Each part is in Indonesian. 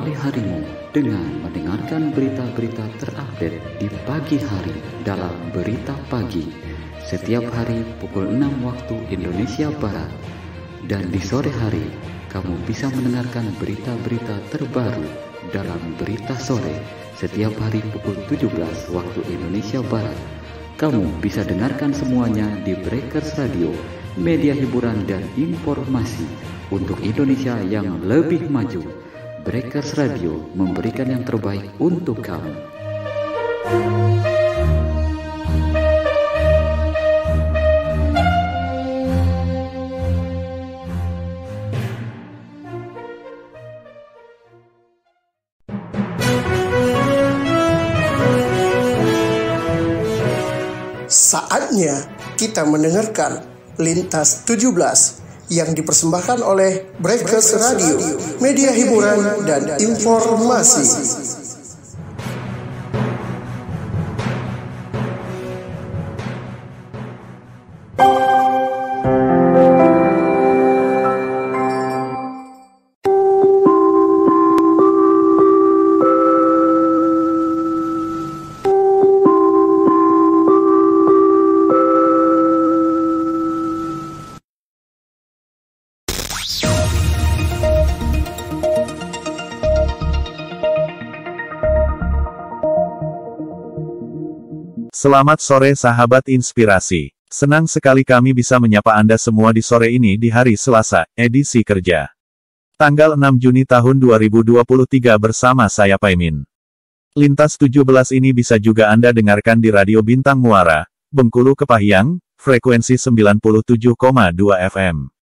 awali harimu dengan mendengarkan berita-berita terupdate di pagi hari dalam Berita Pagi setiap hari pukul 6 waktu Indonesia Barat. Dan di sore hari kamu bisa mendengarkan berita-berita terbaru dalam Berita Sore setiap hari pukul 17 waktu Indonesia Barat. Kamu bisa dengarkan semuanya di Breakers Radio, media hiburan dan informasi untuk Indonesia yang lebih maju. Breakers Radio memberikan yang terbaik untuk kamu. Saatnya kita mendengarkan Lintas 17 yang dipersembahkan oleh Breakers Radio, media hiburan dan informasi. Selamat sore sahabat inspirasi. Senang sekali kami bisa menyapa Anda semua di sore ini di hari Selasa, edisi kerja. Tanggal 6 Juni tahun 2023 bersama saya Paimin. Lintas 17 ini bisa juga Anda dengarkan di Radio Bintang Muara, Bengkulu Kepahyang, frekuensi 97,2 FM.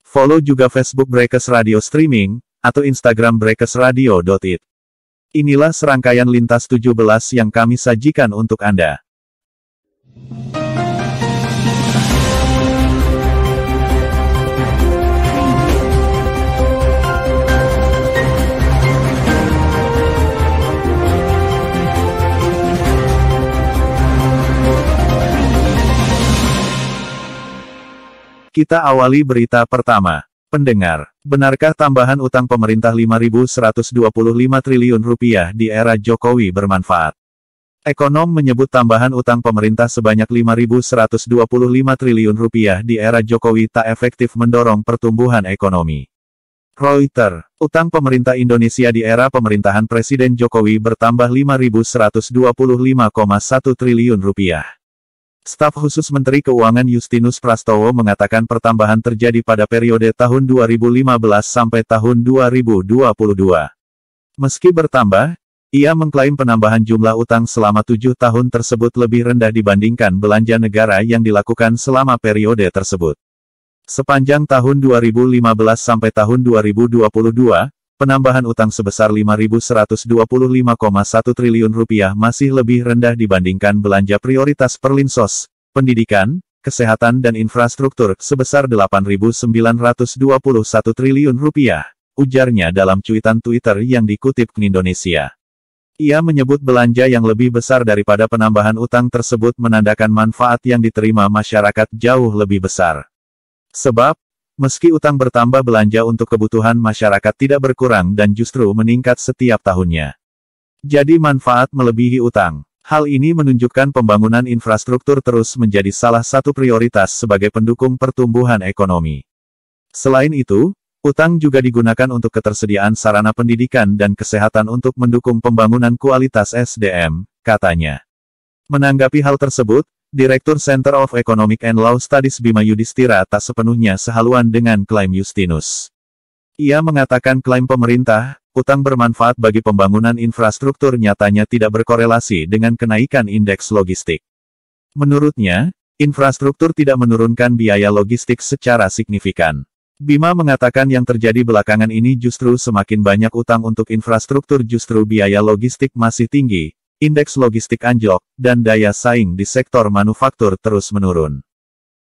Follow juga Facebook Breakers Radio Streaming, atau Instagram breakersradio.it. Inilah serangkaian Lintas 17 yang kami sajikan untuk Anda. Kita awali berita pertama. Pendengar, benarkah tambahan utang pemerintah 5.125 triliun rupiah di era Jokowi bermanfaat? Ekonom menyebut tambahan utang pemerintah sebanyak 5.125 triliun rupiah di era Jokowi tak efektif mendorong pertumbuhan ekonomi. Reuters, utang pemerintah Indonesia di era pemerintahan Presiden Jokowi bertambah 5.125,1 triliun rupiah. Staf khusus Menteri Keuangan Justinus Prastowo mengatakan pertambahan terjadi pada periode tahun 2015 sampai tahun 2022. Meski bertambah, ia mengklaim penambahan jumlah utang selama 7 tahun tersebut lebih rendah dibandingkan belanja negara yang dilakukan selama periode tersebut. Sepanjang tahun 2015 sampai tahun 2022, penambahan utang sebesar 5.125,1 triliun rupiah masih lebih rendah dibandingkan belanja prioritas Perlinsos, pendidikan, kesehatan dan infrastruktur sebesar 8.921 triliun rupiah, ujarnya dalam cuitan Twitter yang dikutip Indonesia. Ia menyebut belanja yang lebih besar daripada penambahan utang tersebut menandakan manfaat yang diterima masyarakat jauh lebih besar. Sebab, meski utang bertambah, belanja untuk kebutuhan masyarakat tidak berkurang dan justru meningkat setiap tahunnya. Jadi manfaat melebihi utang. Hal ini menunjukkan pembangunan infrastruktur terus menjadi salah satu prioritas sebagai pendukung pertumbuhan ekonomi. Selain itu, utang juga digunakan untuk ketersediaan sarana pendidikan dan kesehatan untuk mendukung pembangunan kualitas SDM, katanya. Menanggapi hal tersebut, Direktur Center of Economic and Law Studies Bima Yudhistira tak sepenuhnya sehaluan dengan klaim Justinus. Ia mengatakan klaim pemerintah, utang bermanfaat bagi pembangunan infrastruktur nyatanya tidak berkorelasi dengan kenaikan indeks logistik. Menurutnya, infrastruktur tidak menurunkan biaya logistik secara signifikan. Bima mengatakan yang terjadi belakangan ini justru semakin banyak utang untuk infrastruktur, justru biaya logistik masih tinggi, indeks logistik anjlok, dan daya saing di sektor manufaktur terus menurun.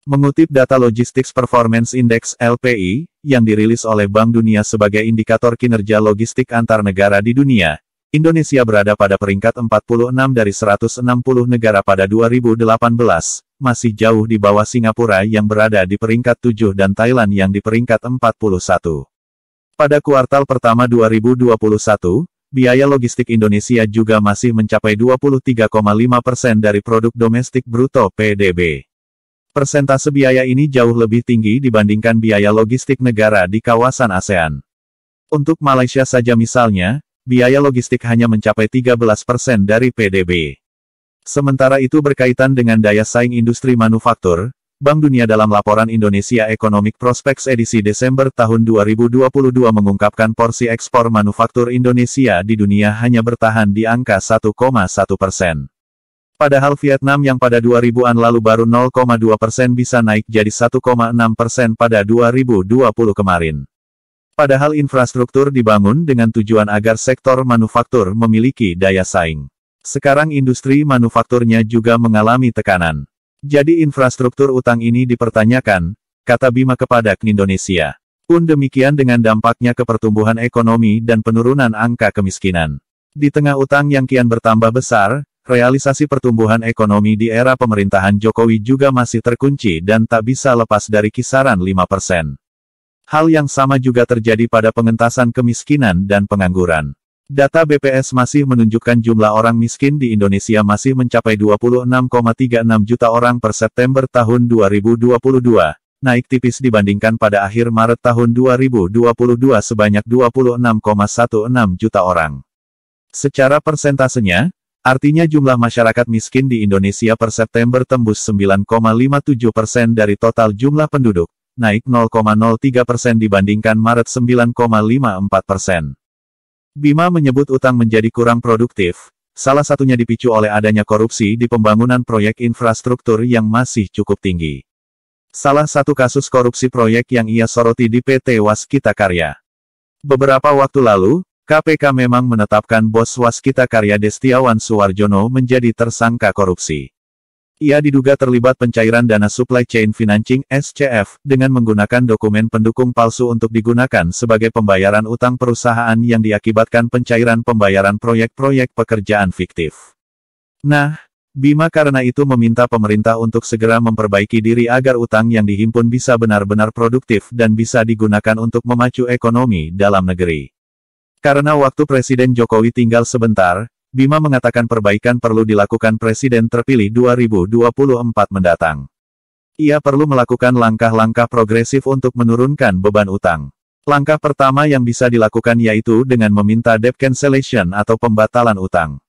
Mengutip data Logistics Performance Index (LPI) yang dirilis oleh Bank Dunia sebagai indikator kinerja logistik antar negara di dunia, Indonesia berada pada peringkat 46 dari 160 negara pada 2018, masih jauh di bawah Singapura yang berada di peringkat 7 dan Thailand yang di peringkat 41. Pada kuartal pertama 2021, biaya logistik Indonesia juga masih mencapai 23,5% dari produk domestik bruto (PDB). Persentase biaya ini jauh lebih tinggi dibandingkan biaya logistik negara di kawasan ASEAN. Untuk Malaysia saja misalnya, biaya logistik hanya mencapai 13% dari PDB. Sementara itu berkaitan dengan daya saing industri manufaktur, Bank Dunia dalam laporan Indonesia Economic Prospects edisi Desember tahun 2022 mengungkapkan porsi ekspor manufaktur Indonesia di dunia hanya bertahan di angka 1,1%. Padahal Vietnam yang pada 2000-an lalu baru 0,2% bisa naik jadi 1,6% pada 2020 kemarin. Padahal infrastruktur dibangun dengan tujuan agar sektor manufaktur memiliki daya saing. Sekarang industri manufakturnya juga mengalami tekanan. Jadi infrastruktur utang ini dipertanyakan, kata Bima kepada Indonesia. Pun demikian dengan dampaknya ke pertumbuhan ekonomi dan penurunan angka kemiskinan. Di tengah utang yang kian bertambah besar, realisasi pertumbuhan ekonomi di era pemerintahan Jokowi juga masih terkunci dan tak bisa lepas dari kisaran 5%. Hal yang sama juga terjadi pada pengentasan kemiskinan dan pengangguran. Data BPS masih menunjukkan jumlah orang miskin di Indonesia masih mencapai 26,36 juta orang per September tahun 2022, naik tipis dibandingkan pada akhir Maret tahun 2022 sebanyak 26,16 juta orang. Secara persentasenya, artinya jumlah masyarakat miskin di Indonesia per September tembus 9,57% dari total jumlah penduduk, naik 0,03% dibandingkan Maret 9,54%. Bima menyebut utang menjadi kurang produktif, salah satunya dipicu oleh adanya korupsi di pembangunan proyek infrastruktur yang masih cukup tinggi. Salah satu kasus korupsi proyek yang ia soroti di PT Waskita Karya. Beberapa waktu lalu, KPK memang menetapkan bos Waskita Karya Destiawan Suwarjono menjadi tersangka korupsi. Ia diduga terlibat pencairan dana supply chain financing (SCF) dengan menggunakan dokumen pendukung palsu untuk digunakan sebagai pembayaran utang perusahaan yang diakibatkan pencairan pembayaran proyek-proyek pekerjaan fiktif. Nah, Bima karena itu meminta pemerintah untuk segera memperbaiki diri agar utang yang dihimpun bisa benar-benar produktif dan bisa digunakan untuk memacu ekonomi dalam negeri. Karena waktu Presiden Jokowi tinggal sebentar, Bima mengatakan perbaikan perlu dilakukan Presiden terpilih 2024 mendatang. Ia perlu melakukan langkah-langkah progresif untuk menurunkan beban utang. Langkah pertama yang bisa dilakukan yaitu dengan meminta debt cancellation atau pembatalan utang.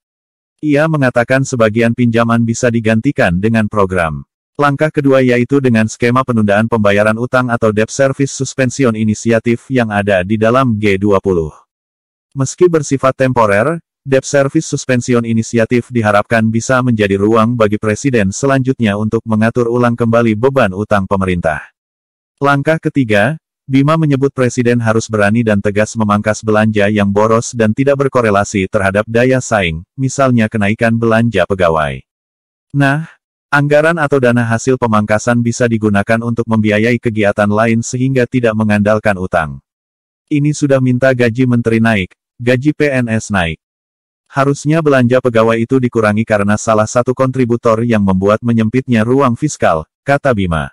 Ia mengatakan sebagian pinjaman bisa digantikan dengan program. Langkah kedua yaitu dengan skema penundaan pembayaran utang atau debt service suspension inisiatif yang ada di dalam G20. Meski bersifat temporer, debt service suspension inisiatif diharapkan bisa menjadi ruang bagi Presiden selanjutnya untuk mengatur ulang kembali beban utang pemerintah. Langkah ketiga, Bima menyebut Presiden harus berani dan tegas memangkas belanja yang boros dan tidak berkorelasi terhadap daya saing, misalnya kenaikan belanja pegawai. Nah, anggaran atau dana hasil pemangkasan bisa digunakan untuk membiayai kegiatan lain sehingga tidak mengandalkan utang. Ini sudah minta gaji menteri naik, gaji PNS naik. Harusnya belanja pegawai itu dikurangi karena salah satu kontributor yang membuat menyempitnya ruang fiskal, kata Bima.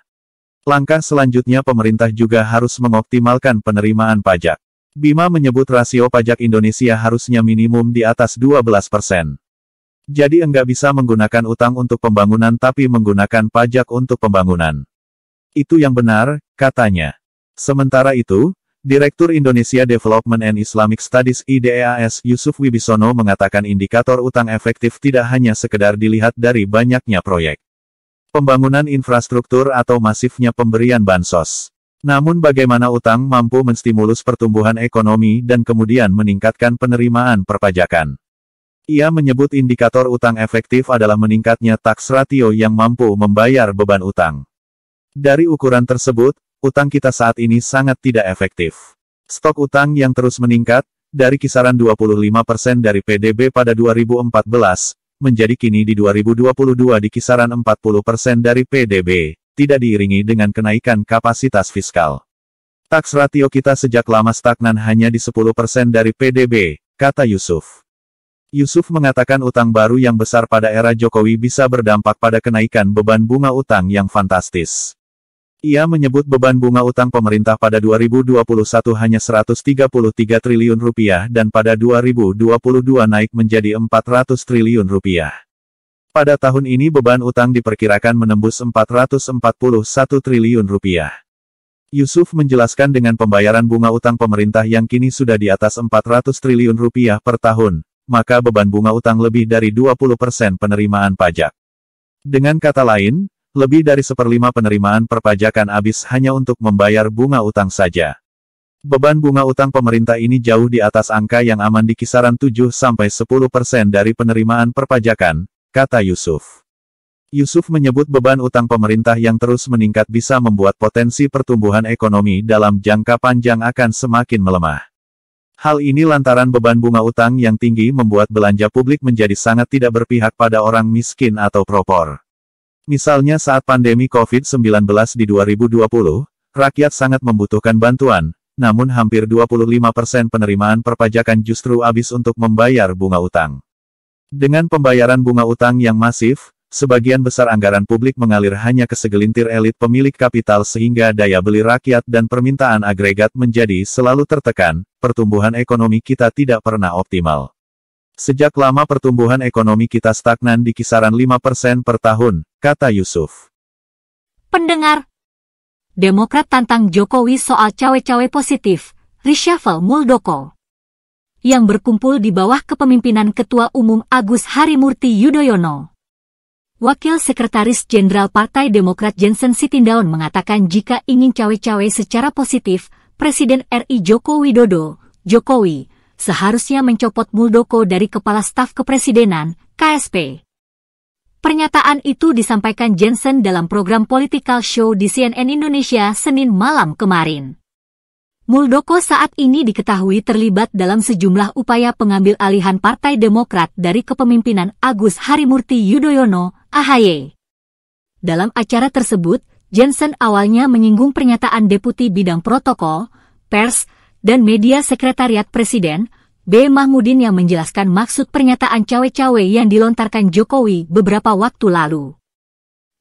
Langkah selanjutnya pemerintah juga harus mengoptimalkan penerimaan pajak. Bima menyebut rasio pajak Indonesia harusnya minimum di atas 12%. Jadi enggak bisa menggunakan utang untuk pembangunan tapi menggunakan pajak untuk pembangunan. Itu yang benar, katanya. Sementara itu, Direktur Indonesia Development and Islamic Studies IDEAS Yusuf Wibisono mengatakan indikator utang efektif tidak hanya sekedar dilihat dari banyaknya proyek pembangunan infrastruktur atau masifnya pemberian bansos. Namun bagaimana utang mampu menstimulus pertumbuhan ekonomi dan kemudian meningkatkan penerimaan perpajakan. Ia menyebut indikator utang efektif adalah meningkatnya tax ratio yang mampu membayar beban utang. Dari ukuran tersebut, utang kita saat ini sangat tidak efektif. Stok utang yang terus meningkat, dari kisaran 25% dari PDB pada 2014, menjadi kini di 2022 di kisaran 40% dari PDB, tidak diiringi dengan kenaikan kapasitas fiskal. Tax ratio kita sejak lama stagnan hanya di 10% dari PDB, kata Yusuf. Yusuf mengatakan utang baru yang besar pada era Jokowi bisa berdampak pada kenaikan beban bunga utang yang fantastis. Ia menyebut beban bunga utang pemerintah pada 2021 hanya 133 triliun rupiah dan pada 2022 naik menjadi 400 triliun rupiah. Pada tahun ini beban utang diperkirakan menembus 441 triliun rupiah. Yusuf menjelaskan dengan pembayaran bunga utang pemerintah yang kini sudah di atas 400 triliun rupiah per tahun, maka beban bunga utang lebih dari 20% penerimaan pajak. Dengan kata lain, lebih dari 1/5 penerimaan perpajakan habis hanya untuk membayar bunga utang saja. Beban bunga utang pemerintah ini jauh di atas angka yang aman di kisaran 7-10% dari penerimaan perpajakan, kata Yusuf. Yusuf menyebut beban utang pemerintah yang terus meningkat bisa membuat potensi pertumbuhan ekonomi dalam jangka panjang akan semakin melemah. Hal ini lantaran beban bunga utang yang tinggi membuat belanja publik menjadi sangat tidak berpihak pada orang miskin atau propor. Misalnya saat pandemi COVID-19 di 2020, rakyat sangat membutuhkan bantuan, namun hampir 25% penerimaan perpajakan justru habis untuk membayar bunga utang. Dengan pembayaran bunga utang yang masif, sebagian besar anggaran publik mengalir hanya ke segelintir elit pemilik kapital sehingga daya beli rakyat dan permintaan agregat menjadi selalu tertekan, pertumbuhan ekonomi kita tidak pernah optimal. Sejak lama pertumbuhan ekonomi kita stagnan di kisaran 5% per tahun, kata Yusuf. Pendengar, Demokrat tantang Jokowi soal cawe-cawe positif, reshuffle Muldoko. Yang berkumpul di bawah kepemimpinan Ketua Umum Agus Harimurti Yudhoyono. Wakil Sekretaris Jenderal Partai Demokrat Janssen Sitindaun mengatakan jika ingin cawe-cawe secara positif, Presiden RI Joko Widodo, Jokowi, seharusnya mencopot Muldoko dari Kepala Staf Kepresidenan, KSP. Pernyataan itu disampaikan Janssen dalam program Political Show di CNN Indonesia Senin malam kemarin. Muldoko saat ini diketahui terlibat dalam sejumlah upaya pengambil alihan Partai Demokrat dari kepemimpinan Agus Harimurti Yudhoyono, AHY. Dalam acara tersebut, Janssen awalnya menyinggung pernyataan Deputi Bidang Protokol, Pers, dan Media Sekretariat Presiden, B. Mahmudin yang menjelaskan maksud pernyataan cawe-cawe yang dilontarkan Jokowi beberapa waktu lalu.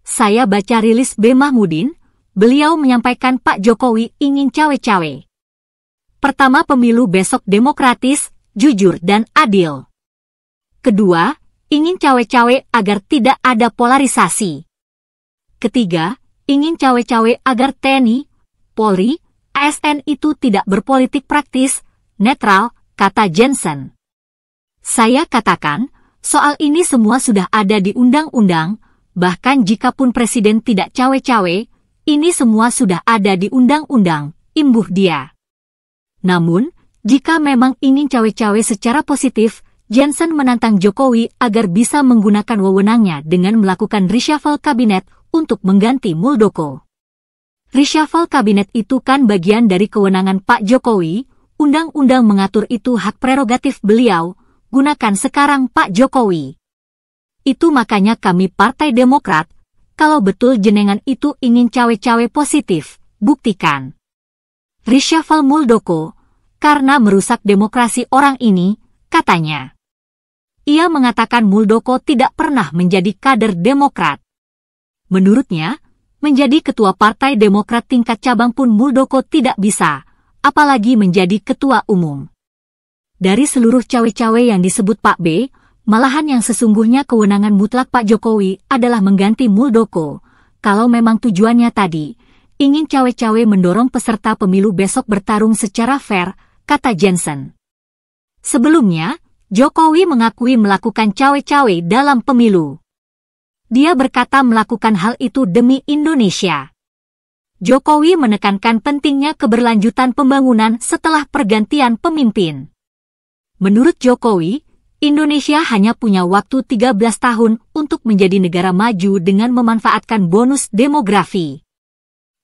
Saya baca rilis B. Mahmudin, beliau menyampaikan Pak Jokowi ingin cawe-cawe. Pertama, pemilu besok demokratis, jujur dan adil. Kedua, ingin cawe-cawe agar tidak ada polarisasi. Ketiga, ingin cawe-cawe agar TNI, Polri, ASN itu tidak berpolitik praktis, netral, kata Janssen. Saya katakan, soal ini semua sudah ada di undang-undang, bahkan jikapun Presiden tidak cawe-cawe, ini semua sudah ada di undang-undang, imbuh dia. Namun, jika memang ingin cawe-cawe secara positif, Janssen menantang Jokowi agar bisa menggunakan wewenangnya dengan melakukan reshuffle kabinet untuk mengganti Muldoko. Reshuffle kabinet itu kan bagian dari kewenangan Pak Jokowi, undang-undang mengatur itu hak prerogatif beliau, gunakan sekarang Pak Jokowi. Itu makanya kami Partai Demokrat, kalau betul jenengan itu ingin cawe-cawe positif, buktikan. Reshuffle Muldoko, karena merusak demokrasi orang ini, katanya. Ia mengatakan Muldoko tidak pernah menjadi kader Demokrat. Menurutnya, menjadi ketua Partai Demokrat tingkat cabang pun Muldoko tidak bisa, apalagi menjadi ketua umum. Dari seluruh cawe-cawe yang disebut Pak B, malahan yang sesungguhnya kewenangan mutlak Pak Jokowi adalah mengganti Muldoko, kalau memang tujuannya tadi, ingin cawe-cawe mendorong peserta pemilu besok bertarung secara fair, kata Janssen. Sebelumnya, Jokowi mengakui melakukan cawe-cawe dalam pemilu. Dia berkata melakukan hal itu demi Indonesia. Jokowi menekankan pentingnya keberlanjutan pembangunan setelah pergantian pemimpin. Menurut Jokowi, Indonesia hanya punya waktu 13 tahun untuk menjadi negara maju dengan memanfaatkan bonus demografi.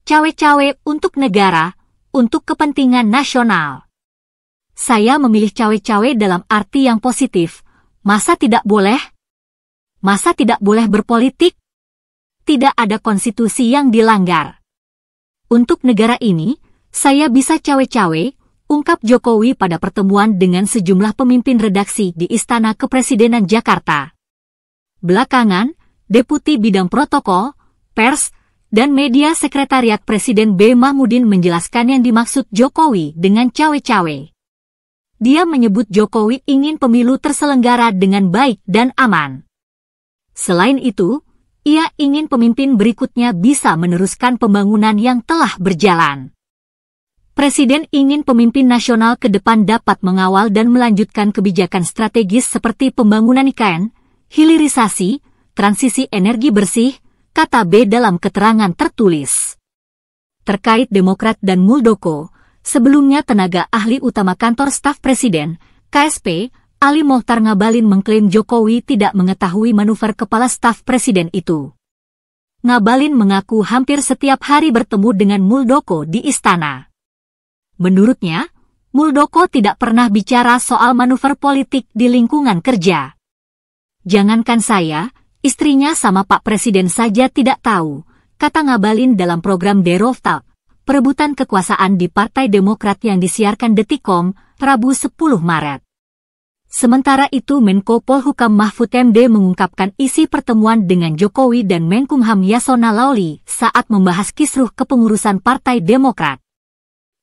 Cawe-cawe untuk negara, untuk kepentingan nasional. Saya memilih cawe-cawe dalam arti yang positif. Masa tidak boleh? Masa tidak boleh berpolitik? Tidak ada konstitusi yang dilanggar. Untuk negara ini, saya bisa cawe-cawe, ungkap Jokowi pada pertemuan dengan sejumlah pemimpin redaksi di Istana Kepresidenan Jakarta. Belakangan, Deputi Bidang Protokol, Pers, dan media sekretariat Presiden B. Mahmudin menjelaskan yang dimaksud Jokowi dengan cawe-cawe. Dia menyebut Jokowi ingin pemilu terselenggara dengan baik dan aman. Selain itu, ia ingin pemimpin berikutnya bisa meneruskan pembangunan yang telah berjalan. Presiden ingin pemimpin nasional ke depan dapat mengawal dan melanjutkan kebijakan strategis seperti pembangunan IKN, hilirisasi, transisi energi bersih, kata B dalam keterangan tertulis. Terkait Demokrat dan Muldoko, sebelumnya tenaga ahli utama kantor staf Presiden, KSP, Ali Mohtar Ngabalin mengklaim Jokowi tidak mengetahui manuver kepala staf Presiden itu. Ngabalin mengaku hampir setiap hari bertemu dengan Muldoko di istana. Menurutnya, Muldoko tidak pernah bicara soal manuver politik di lingkungan kerja. Jangankan saya, istrinya sama Pak Presiden saja tidak tahu, kata Ngabalin dalam program Deroftalk, perebutan kekuasaan di Partai Demokrat yang disiarkan Detikcom, Rabu 10 Maret. Sementara itu Menko Polhukam Mahfud MD mengungkapkan isi pertemuan dengan Jokowi dan Menkumham Yasona Laoly saat membahas kisruh kepengurusan Partai Demokrat.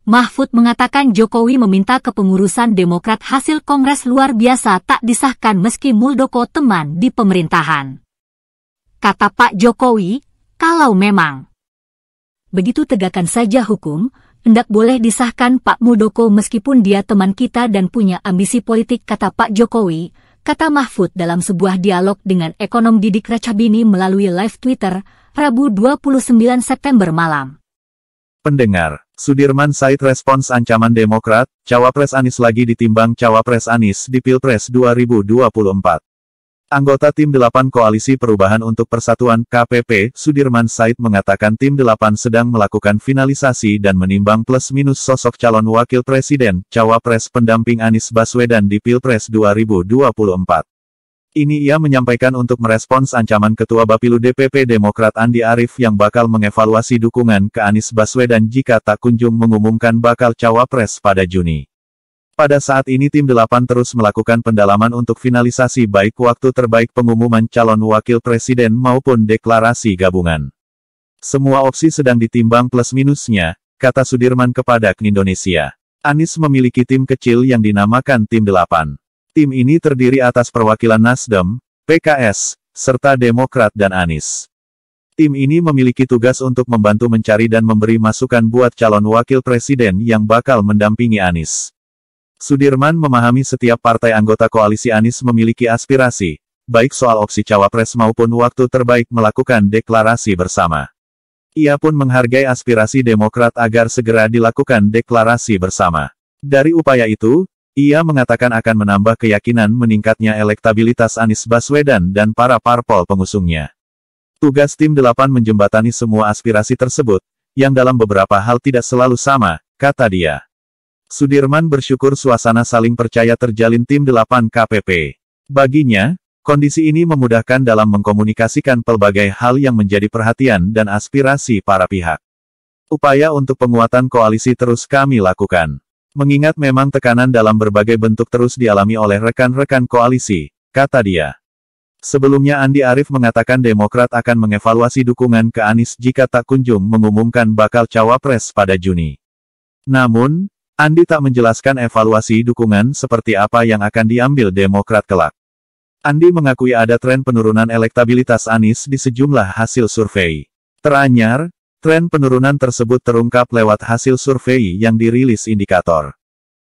Mahfud mengatakan Jokowi meminta kepengurusan Demokrat hasil Kongres luar biasa tak disahkan meski Muldoko teman di pemerintahan. Kata Pak Jokowi, kalau memang begitu tegakkan saja hukum, hendak boleh disahkan Pak Muldoko meskipun dia teman kita dan punya ambisi politik, kata Pak Jokowi, kata Mahfud dalam sebuah dialog dengan ekonom Didik Racabini melalui live Twitter, Rabu 29 September malam. Pendengar, Sudirman Said respons ancaman Demokrat, Cawapres Anies lagi ditimbang Cawapres Anies di Pilpres 2024. Anggota Tim 8 Koalisi Perubahan untuk Persatuan KPP, Sudirman Said mengatakan Tim 8 sedang melakukan finalisasi dan menimbang plus-minus sosok calon wakil presiden, cawapres pendamping Anies Baswedan di Pilpres 2024. Ini ia menyampaikan untuk merespons ancaman Ketua Bapilu DPP Demokrat Andi Arief yang bakal mengevaluasi dukungan ke Anies Baswedan jika tak kunjung mengumumkan bakal cawapres pada Juni. Pada saat ini Tim 8 terus melakukan pendalaman untuk finalisasi baik waktu terbaik pengumuman calon wakil presiden maupun deklarasi gabungan. Semua opsi sedang ditimbang plus-minusnya, kata Sudirman kepada Indonesia. Anies memiliki tim kecil yang dinamakan Tim 8. Tim ini terdiri atas perwakilan Nasdem, PKS, serta Demokrat dan Anies. Tim ini memiliki tugas untuk membantu mencari dan memberi masukan buat calon wakil presiden yang bakal mendampingi Anies. Sudirman memahami setiap partai anggota koalisi Anies memiliki aspirasi, baik soal opsi cawapres maupun waktu terbaik melakukan deklarasi bersama. Ia pun menghargai aspirasi Demokrat agar segera dilakukan deklarasi bersama. Dari upaya itu, ia mengatakan akan menambah keyakinan meningkatnya elektabilitas Anies Baswedan dan para parpol pengusungnya. Tugas Tim 8 menjembatani semua aspirasi tersebut, yang dalam beberapa hal tidak selalu sama, kata dia. Sudirman bersyukur suasana saling percaya terjalin Tim 8 KPP. Baginya, kondisi ini memudahkan dalam mengkomunikasikan pelbagai hal yang menjadi perhatian dan aspirasi para pihak. Upaya untuk penguatan koalisi terus kami lakukan. Mengingat memang tekanan dalam berbagai bentuk terus dialami oleh rekan-rekan koalisi, kata dia. Sebelumnya Andi Arief mengatakan Demokrat akan mengevaluasi dukungan ke Anies jika tak kunjung mengumumkan bakal cawapres pada Juni. Namun, Andi tak menjelaskan evaluasi dukungan seperti apa yang akan diambil Demokrat kelak. Andi mengakui ada tren penurunan elektabilitas Anies di sejumlah hasil survei. Teranyar, tren penurunan tersebut terungkap lewat hasil survei yang dirilis indikator.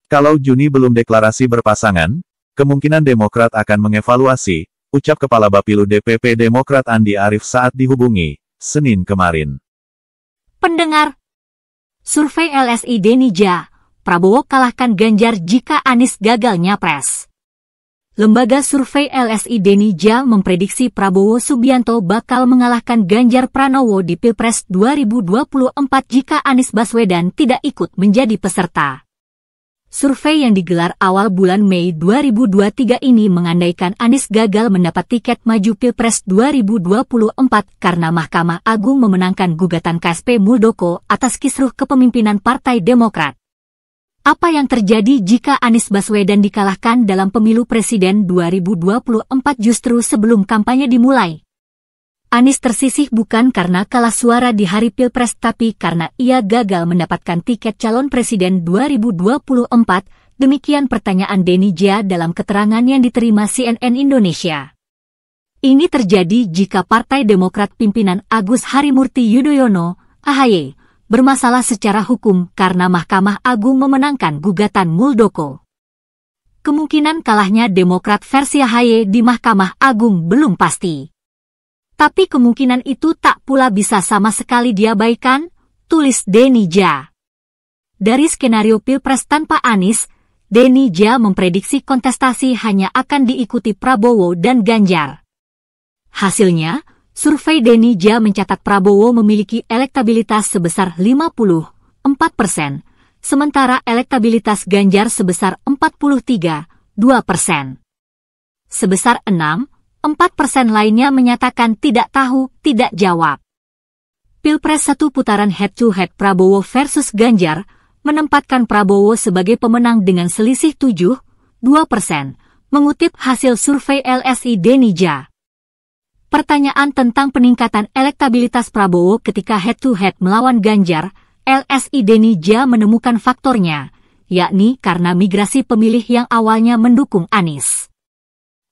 Kalau Juni belum deklarasi berpasangan, kemungkinan Demokrat akan mengevaluasi, ucap Kepala Bapilu DPP Demokrat Andi Arief saat dihubungi, Senin kemarin. Pendengar, survei LSI Denija, Prabowo kalahkan Ganjar jika Anies gagal nyapres. Lembaga survei LSI Denija memprediksi Prabowo Subianto bakal mengalahkan Ganjar Pranowo di Pilpres 2024 jika Anies Baswedan tidak ikut menjadi peserta. Survei yang digelar awal bulan Mei 2023 ini mengandaikan Anies gagal mendapat tiket maju Pilpres 2024 karena Mahkamah Agung memenangkan gugatan KSP Muldoko atas kisruh kepemimpinan Partai Demokrat. Apa yang terjadi jika Anies Baswedan dikalahkan dalam pemilu presiden 2024 justru sebelum kampanye dimulai? Anies tersisih bukan karena kalah suara di hari Pilpres tapi karena ia gagal mendapatkan tiket calon presiden 2024, demikian pertanyaan Denny Ja dalam keterangan yang diterima CNN Indonesia. Ini terjadi jika Partai Demokrat pimpinan Agus Harimurti Yudhoyono, AHY, bermasalah secara hukum karena Mahkamah Agung memenangkan gugatan Muldoko. Kemungkinan kalahnya Demokrat versi AHY di Mahkamah Agung belum pasti. Tapi kemungkinan itu tak pula bisa sama sekali diabaikan, tulis Denny Ja. Dari skenario Pilpres tanpa Anies, Denny Ja memprediksi kontestasi hanya akan diikuti Prabowo dan Ganjar. Hasilnya, survei Denny Ja mencatat Prabowo memiliki elektabilitas sebesar 54%, sementara elektabilitas Ganjar sebesar 43,2%. Sebesar 4% lainnya menyatakan tidak tahu, tidak jawab. Pilpres 1 putaran head-to-head Prabowo versus Ganjar menempatkan Prabowo sebagai pemenang dengan selisih 7,2%, mengutip hasil survei LSI Denny Ja. Pertanyaan tentang peningkatan elektabilitas Prabowo ketika head-to-head melawan Ganjar, LSI Denny Ja menemukan faktornya, yakni karena migrasi pemilih yang awalnya mendukung Anies.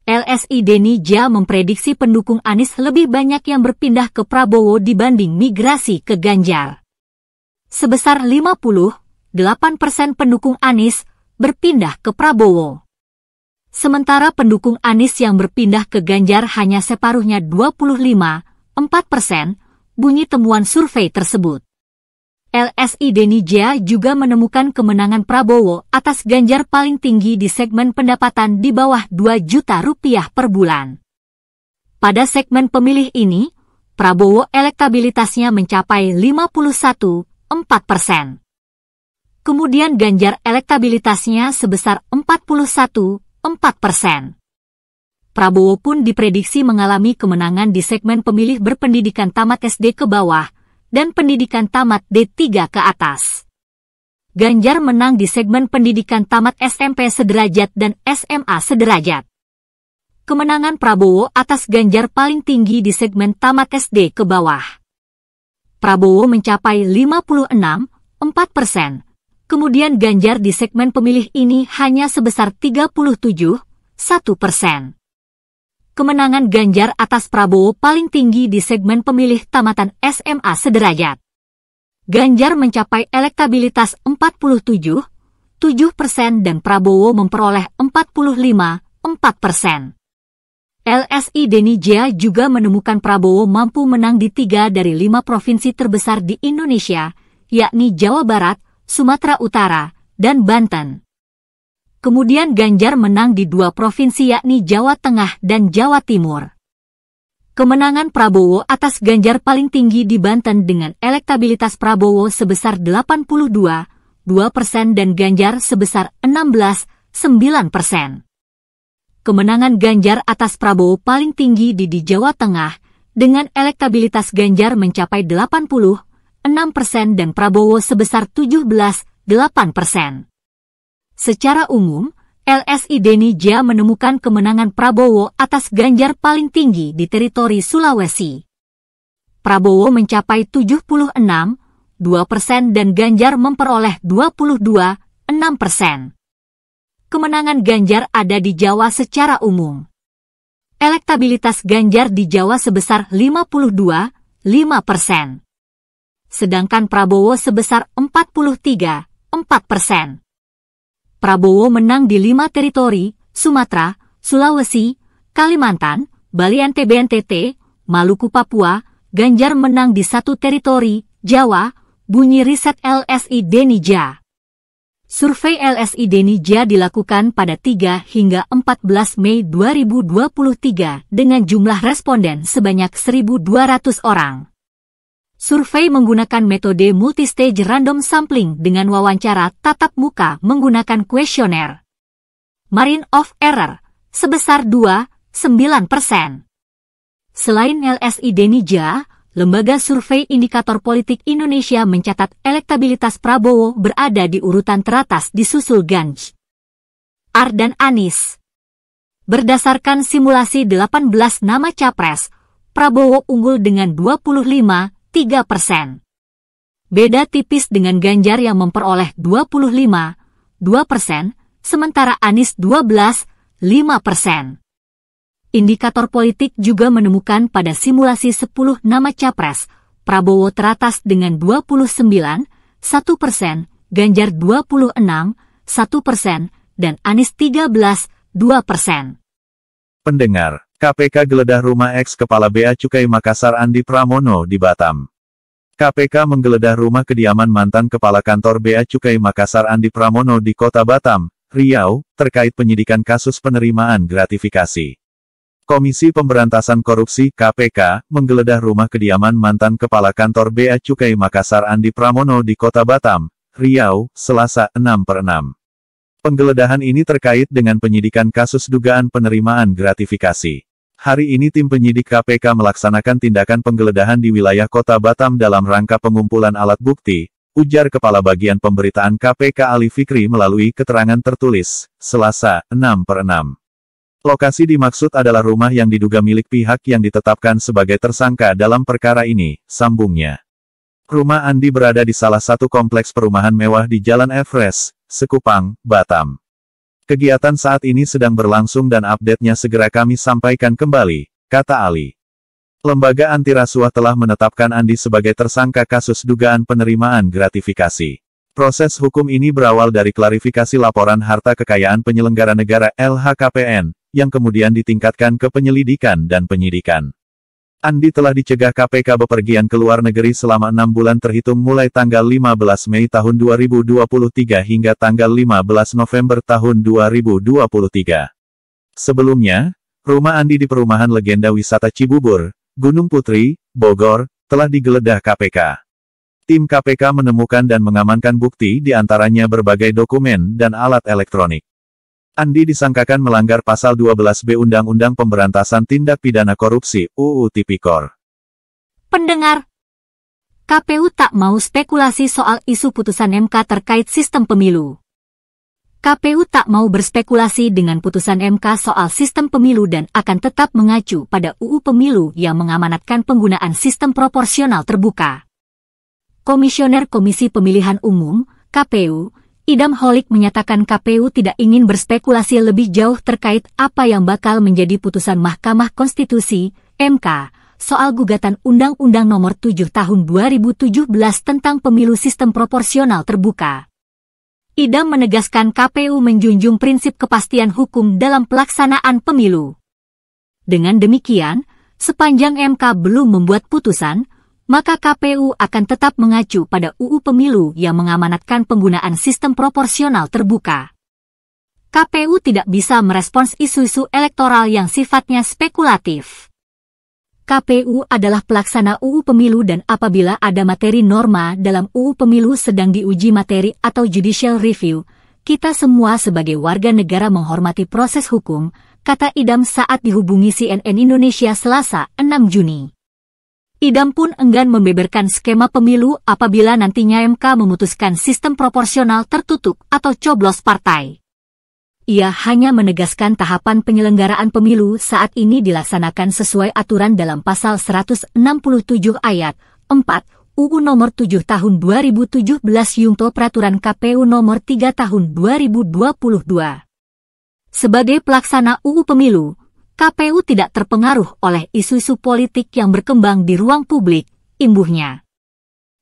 LSI Denny Ja memprediksi pendukung Anies lebih banyak yang berpindah ke Prabowo dibanding migrasi ke Ganjar. Sebesar 58% pendukung Anies berpindah ke Prabowo. Sementara pendukung Anies yang berpindah ke Ganjar hanya separuhnya 25,4%, bunyi temuan survei tersebut. LSI Denny Ja juga menemukan kemenangan Prabowo atas Ganjar paling tinggi di segmen pendapatan di bawah 2 juta rupiah per bulan. Pada segmen pemilih ini, Prabowo elektabilitasnya mencapai 51,4%. Kemudian Ganjar elektabilitasnya sebesar 41,4%. Prabowo pun diprediksi mengalami kemenangan di segmen pemilih berpendidikan tamat SD ke bawah, dan pendidikan tamat D3 ke atas. Ganjar menang di segmen pendidikan tamat SMP sederajat dan SMA sederajat. Kemenangan Prabowo atas Ganjar paling tinggi di segmen tamat SD ke bawah. Prabowo mencapai 56,4%, kemudian Ganjar di segmen pemilih ini hanya sebesar 37,1%. Kemenangan Ganjar atas Prabowo paling tinggi di segmen pemilih tamatan SMA sederajat. Ganjar mencapai elektabilitas 47,7% dan Prabowo memperoleh 45,4%. LSI Denny Ja juga menemukan Prabowo mampu menang di 3 dari 5 provinsi terbesar di Indonesia, yakni Jawa Barat, Sumatera Utara, dan Banten. Kemudian Ganjar menang di 2 provinsi yakni Jawa Tengah dan Jawa Timur. Kemenangan Prabowo atas Ganjar paling tinggi di Banten dengan elektabilitas Prabowo sebesar 82,2% dan Ganjar sebesar 16,9%. Kemenangan Ganjar atas Prabowo paling tinggi di Jawa Tengah dengan elektabilitas Ganjar mencapai 80,6% dan Prabowo sebesar 17,8%. Secara umum, LSI Denny Ja menemukan kemenangan Prabowo atas Ganjar paling tinggi di teritori Sulawesi. Prabowo mencapai 76,2% dan Ganjar memperoleh 22,6%. Kemenangan Ganjar ada di Jawa secara umum. Elektabilitas Ganjar di Jawa sebesar 52,5%. Sedangkan Prabowo sebesar 43,4%. Prabowo menang di 5 teritori, Sumatera, Sulawesi, Kalimantan, Bali NTB-NTT, Maluku Papua. Ganjar menang di 1 teritori, Jawa, bunyi riset LSI Denny Ja. Survei LSI Denny Ja dilakukan pada 3 hingga 14 Mei 2023 dengan jumlah responden sebanyak 1.200 orang. Survei menggunakan metode multistage random sampling dengan wawancara tatap muka menggunakan kuesioner. Margin of error sebesar 2,9%. Selain LSI Denny Ja, Lembaga Survei Indikator Politik Indonesia mencatat elektabilitas Prabowo berada di urutan teratas disusul Ganjar dan Anies. Berdasarkan simulasi 18 nama capres, Prabowo unggul dengan 25,3%. Beda tipis dengan Ganjar yang memperoleh 25,2%, sementara Anies 12,5%. Indikator politik juga menemukan pada simulasi 10 nama capres, Prabowo teratas dengan 29,1%, Ganjar 26,1%, dan Anies 13,2%. Pendengar, KPK geledah rumah ex-Kepala Bea Cukai Makassar Andi Pramono di Batam. KPK menggeledah rumah kediaman mantan Kepala Kantor Bea Cukai Makassar Andi Pramono di Kota Batam, Riau, terkait penyidikan kasus penerimaan gratifikasi. Komisi Pemberantasan Korupsi (KPK) menggeledah rumah kediaman mantan Kepala Kantor Bea Cukai Makassar Andi Pramono di Kota Batam, Riau, Selasa, 6/6. Penggeledahan ini terkait dengan penyidikan kasus dugaan penerimaan gratifikasi. Hari ini tim penyidik KPK melaksanakan tindakan penggeledahan di wilayah Kota Batam dalam rangka pengumpulan alat bukti, ujar Kepala Bagian Pemberitaan KPK Ali Fikri melalui keterangan tertulis, Selasa, 6/6. Lokasi dimaksud adalah rumah yang diduga milik pihak yang ditetapkan sebagai tersangka dalam perkara ini, sambungnya. Rumah Andi berada di salah satu kompleks perumahan mewah di Jalan Everest, Sekupang, Batam. Kegiatan saat ini sedang berlangsung dan update-nya segera kami sampaikan kembali, kata Ali. Lembaga anti rasuah telah menetapkan Andi sebagai tersangka kasus dugaan penerimaan gratifikasi. Proses hukum ini berawal dari klarifikasi laporan harta kekayaan penyelenggara negara LHKPN, yang kemudian ditingkatkan ke penyelidikan dan penyidikan. Andi telah dicegah KPK bepergian ke luar negeri selama 6 bulan terhitung mulai tanggal 15 Mei tahun 2023 hingga tanggal 15 November tahun 2023. Sebelumnya, rumah Andi di perumahan legenda wisata Cibubur, Gunung Putri, Bogor, telah digeledah KPK. Tim KPK menemukan dan mengamankan bukti di antaranya berbagai dokumen dan alat elektronik. Andi disangkakan melanggar pasal 12B Undang-Undang Pemberantasan Tindak Pidana Korupsi (UU Tipikor). Pendengar, KPU tak mau spekulasi soal isu putusan MK terkait sistem pemilu. KPU tak mau berspekulasi dengan putusan MK soal sistem pemilu dan akan tetap mengacu pada UU Pemilu yang mengamanatkan penggunaan sistem proporsional terbuka. Komisioner Komisi Pemilihan Umum, KPU, Idam Holik menyatakan KPU tidak ingin berspekulasi lebih jauh terkait apa yang bakal menjadi putusan Mahkamah Konstitusi, MK, soal gugatan Undang-Undang Nomor 7 Tahun 2017 tentang pemilu sistem proporsional terbuka. Idam menegaskan KPU menjunjung prinsip kepastian hukum dalam pelaksanaan pemilu. Dengan demikian, sepanjang MK belum membuat putusan, maka KPU akan tetap mengacu pada UU Pemilu yang mengamanatkan penggunaan sistem proporsional terbuka. KPU tidak bisa merespons isu-isu elektoral yang sifatnya spekulatif. KPU adalah pelaksana UU Pemilu dan apabila ada materi norma dalam UU Pemilu sedang diuji materi atau judicial review, kita semua sebagai warga negara menghormati proses hukum, kata Idam saat dihubungi CNN Indonesia Selasa, 6 Juni. Idam pun enggan membeberkan skema pemilu apabila nantinya MK memutuskan sistem proporsional tertutup atau coblos partai. Ia hanya menegaskan tahapan penyelenggaraan pemilu saat ini dilaksanakan sesuai aturan dalam pasal 167 ayat 4 UU Nomor 7 Tahun 2017 Yungto Peraturan KPU Nomor 3 Tahun 2022. Sebagai pelaksana UU Pemilu, KPU tidak terpengaruh oleh isu-isu politik yang berkembang di ruang publik, imbuhnya.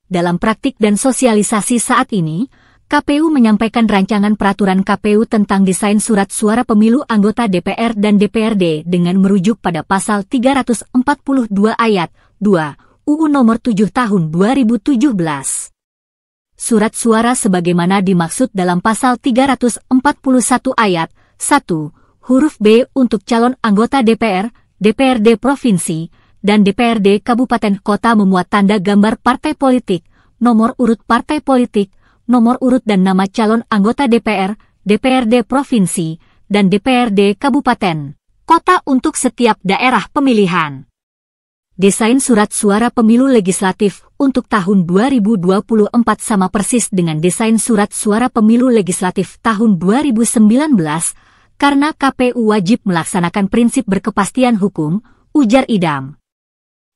Dalam praktik dan sosialisasi saat ini, KPU menyampaikan rancangan peraturan KPU tentang desain surat suara pemilu anggota DPR dan DPRD dengan merujuk pada pasal 342 ayat 2 UU Nomor 7 Tahun 2017. Surat suara sebagaimana dimaksud dalam pasal 341 ayat 1 huruf B untuk calon anggota DPR, DPRD Provinsi, dan DPRD Kabupaten Kota memuat tanda gambar partai politik, nomor urut partai politik, nomor urut dan nama calon anggota DPR, DPRD Provinsi, dan DPRD Kabupaten Kota untuk setiap daerah pemilihan. Desain surat suara pemilu legislatif untuk tahun 2024 sama persis dengan desain surat suara pemilu legislatif tahun 2019, karena KPU wajib melaksanakan prinsip berkepastian hukum, ujar Idam.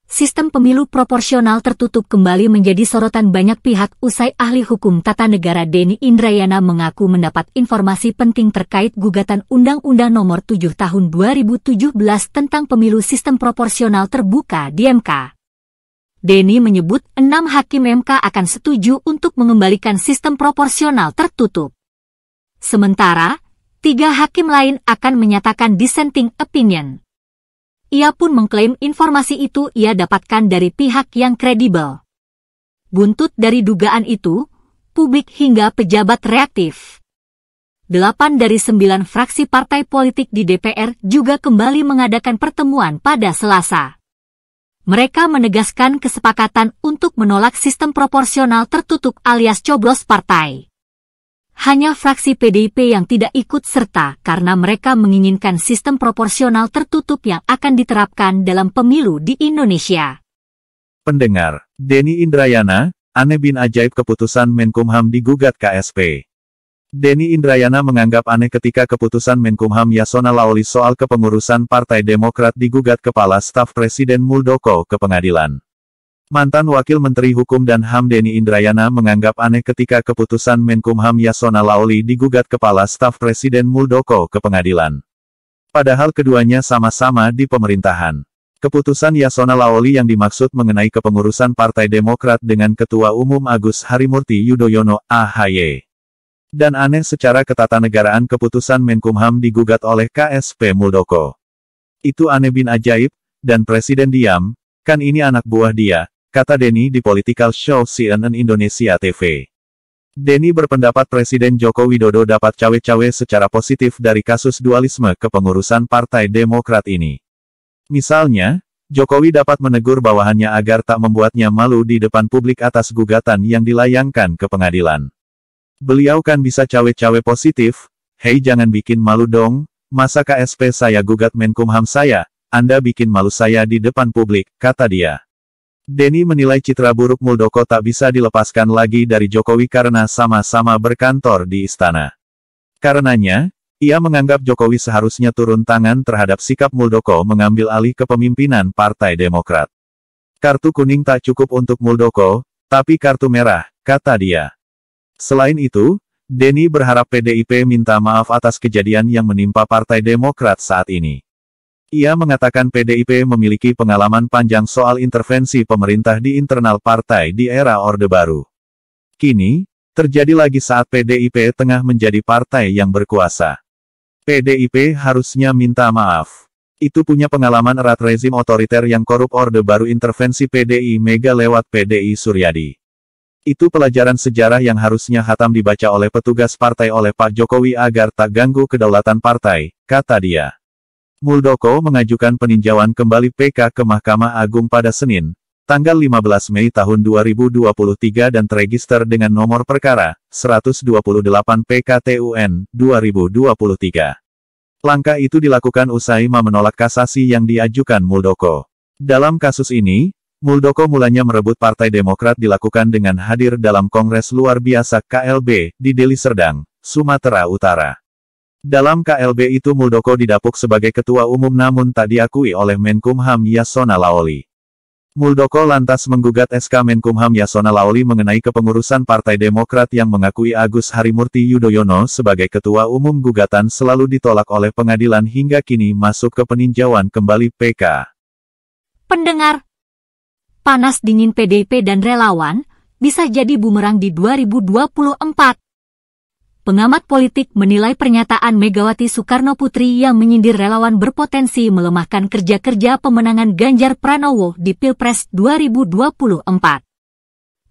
Sistem pemilu proporsional tertutup kembali menjadi sorotan banyak pihak usai ahli hukum tata negara Denny Indrayana mengaku mendapat informasi penting terkait gugatan Undang-Undang Nomor 7 Tahun 2017 tentang pemilu sistem proporsional terbuka di MK. Denny menyebut 6 hakim MK akan setuju untuk mengembalikan sistem proporsional tertutup. Sementara, 3 hakim lain akan menyatakan dissenting opinion. Ia pun mengklaim informasi itu ia dapatkan dari pihak yang kredibel. Buntut dari dugaan itu, publik hingga pejabat reaktif. 8 dari 9 fraksi partai politik di DPR juga kembali mengadakan pertemuan pada Selasa. Mereka menegaskan kesepakatan untuk menolak sistem proporsional tertutup alias coblos partai. Hanya fraksi PDIP yang tidak ikut serta karena mereka menginginkan sistem proporsional tertutup yang akan diterapkan dalam pemilu di Indonesia. Pendengar, Denny Indrayana, aneh bin ajaib keputusan Menkumham digugat KSP. Denny Indrayana menganggap aneh ketika keputusan Menkumham Yasona Laoly soal kepengurusan Partai Demokrat digugat Kepala Staf Presiden Muldoko ke pengadilan. Mantan Wakil Menteri Hukum dan HAM Denny Indrayana menganggap aneh ketika keputusan Menkumham Yasona Laoly digugat Kepala Staf Presiden Muldoko ke pengadilan. Padahal keduanya sama-sama di pemerintahan. Keputusan Yasona Laoly yang dimaksud mengenai kepengurusan Partai Demokrat dengan Ketua Umum Agus Harimurti Yudhoyono, AHY. Dan aneh secara ketatanegaraan keputusan Menkumham digugat oleh KSP Muldoko. Itu aneh bin ajaib, dan Presiden diam, kan ini anak buah dia, kata Denny di Political Show CNN Indonesia TV. Denny berpendapat Presiden Joko Widodo dapat cawe-cawe secara positif dari kasus dualisme kepengurusan Partai Demokrat ini. Misalnya, Jokowi dapat menegur bawahannya agar tak membuatnya malu di depan publik atas gugatan yang dilayangkan ke pengadilan. Beliau kan bisa cawe-cawe positif, hei jangan bikin malu dong, masa KSP saya gugat Menkumham saya, Anda bikin malu saya di depan publik, kata dia. Denny menilai citra buruk Muldoko tak bisa dilepaskan lagi dari Jokowi karena sama-sama berkantor di istana. Karenanya, ia menganggap Jokowi seharusnya turun tangan terhadap sikap Muldoko mengambil alih kepemimpinan Partai Demokrat. Kartu kuning tak cukup untuk Muldoko, tapi kartu merah, kata dia. Selain itu, Denny berharap PDIP minta maaf atas kejadian yang menimpa Partai Demokrat saat ini. Ia mengatakan PDIP memiliki pengalaman panjang soal intervensi pemerintah di internal partai di era Orde Baru. Kini, terjadi lagi saat PDIP tengah menjadi partai yang berkuasa. PDIP harusnya minta maaf. Itu punya pengalaman erat rezim otoriter yang korup Orde Baru intervensi PDI Mega lewat PDI Suryadi. Itu pelajaran sejarah yang harusnya hatam dibaca oleh petugas partai oleh Pak Jokowi agar tak ganggu kedaulatan partai, kata dia. Muldoko mengajukan peninjauan kembali PK ke Mahkamah Agung pada Senin, tanggal 15 Mei tahun 2023 dan terregister dengan nomor perkara 128 PKTUN 2023. Langkah itu dilakukan usai menolak kasasi yang diajukan Muldoko. Dalam kasus ini, Muldoko mulanya merebut Partai Demokrat dilakukan dengan hadir dalam Kongres Luar Biasa KLB di Deli Serdang, Sumatera Utara. Dalam KLB itu Muldoko didapuk sebagai ketua umum namun tak diakui oleh Menkumham Yasona Laoly. Muldoko lantas menggugat SK Menkumham Yasona Laoly mengenai kepengurusan Partai Demokrat yang mengakui Agus Harimurti Yudhoyono sebagai ketua umum. Gugatan selalu ditolak oleh pengadilan hingga kini masuk ke peninjauan kembali PK. Pendengar, panas dingin PDIP dan relawan bisa jadi bumerang di 2024. Pengamat politik menilai pernyataan Megawati Soekarnoputri yang menyindir relawan berpotensi melemahkan kerja-kerja pemenangan Ganjar Pranowo di Pilpres 2024.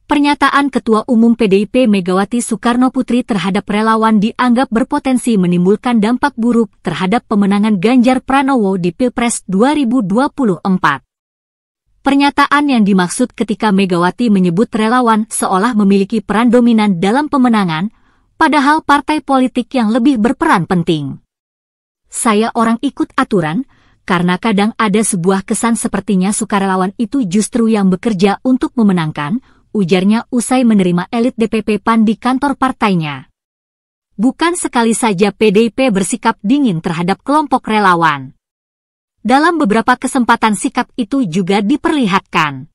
Pernyataan Ketua Umum PDIP Megawati Soekarnoputri terhadap relawan dianggap berpotensi menimbulkan dampak buruk terhadap pemenangan Ganjar Pranowo di Pilpres 2024. Pernyataan yang dimaksud ketika Megawati menyebut relawan seolah memiliki peran dominan dalam pemenangan, padahal partai politik yang lebih berperan penting. Saya orang ikut aturan, karena kadang ada sebuah kesan sepertinya sukarelawan itu justru yang bekerja untuk memenangkan, ujarnya usai menerima elit DPP PAN di kantor partainya. Bukan sekali saja PDIP bersikap dingin terhadap kelompok relawan. Dalam beberapa kesempatan sikap itu juga diperlihatkan.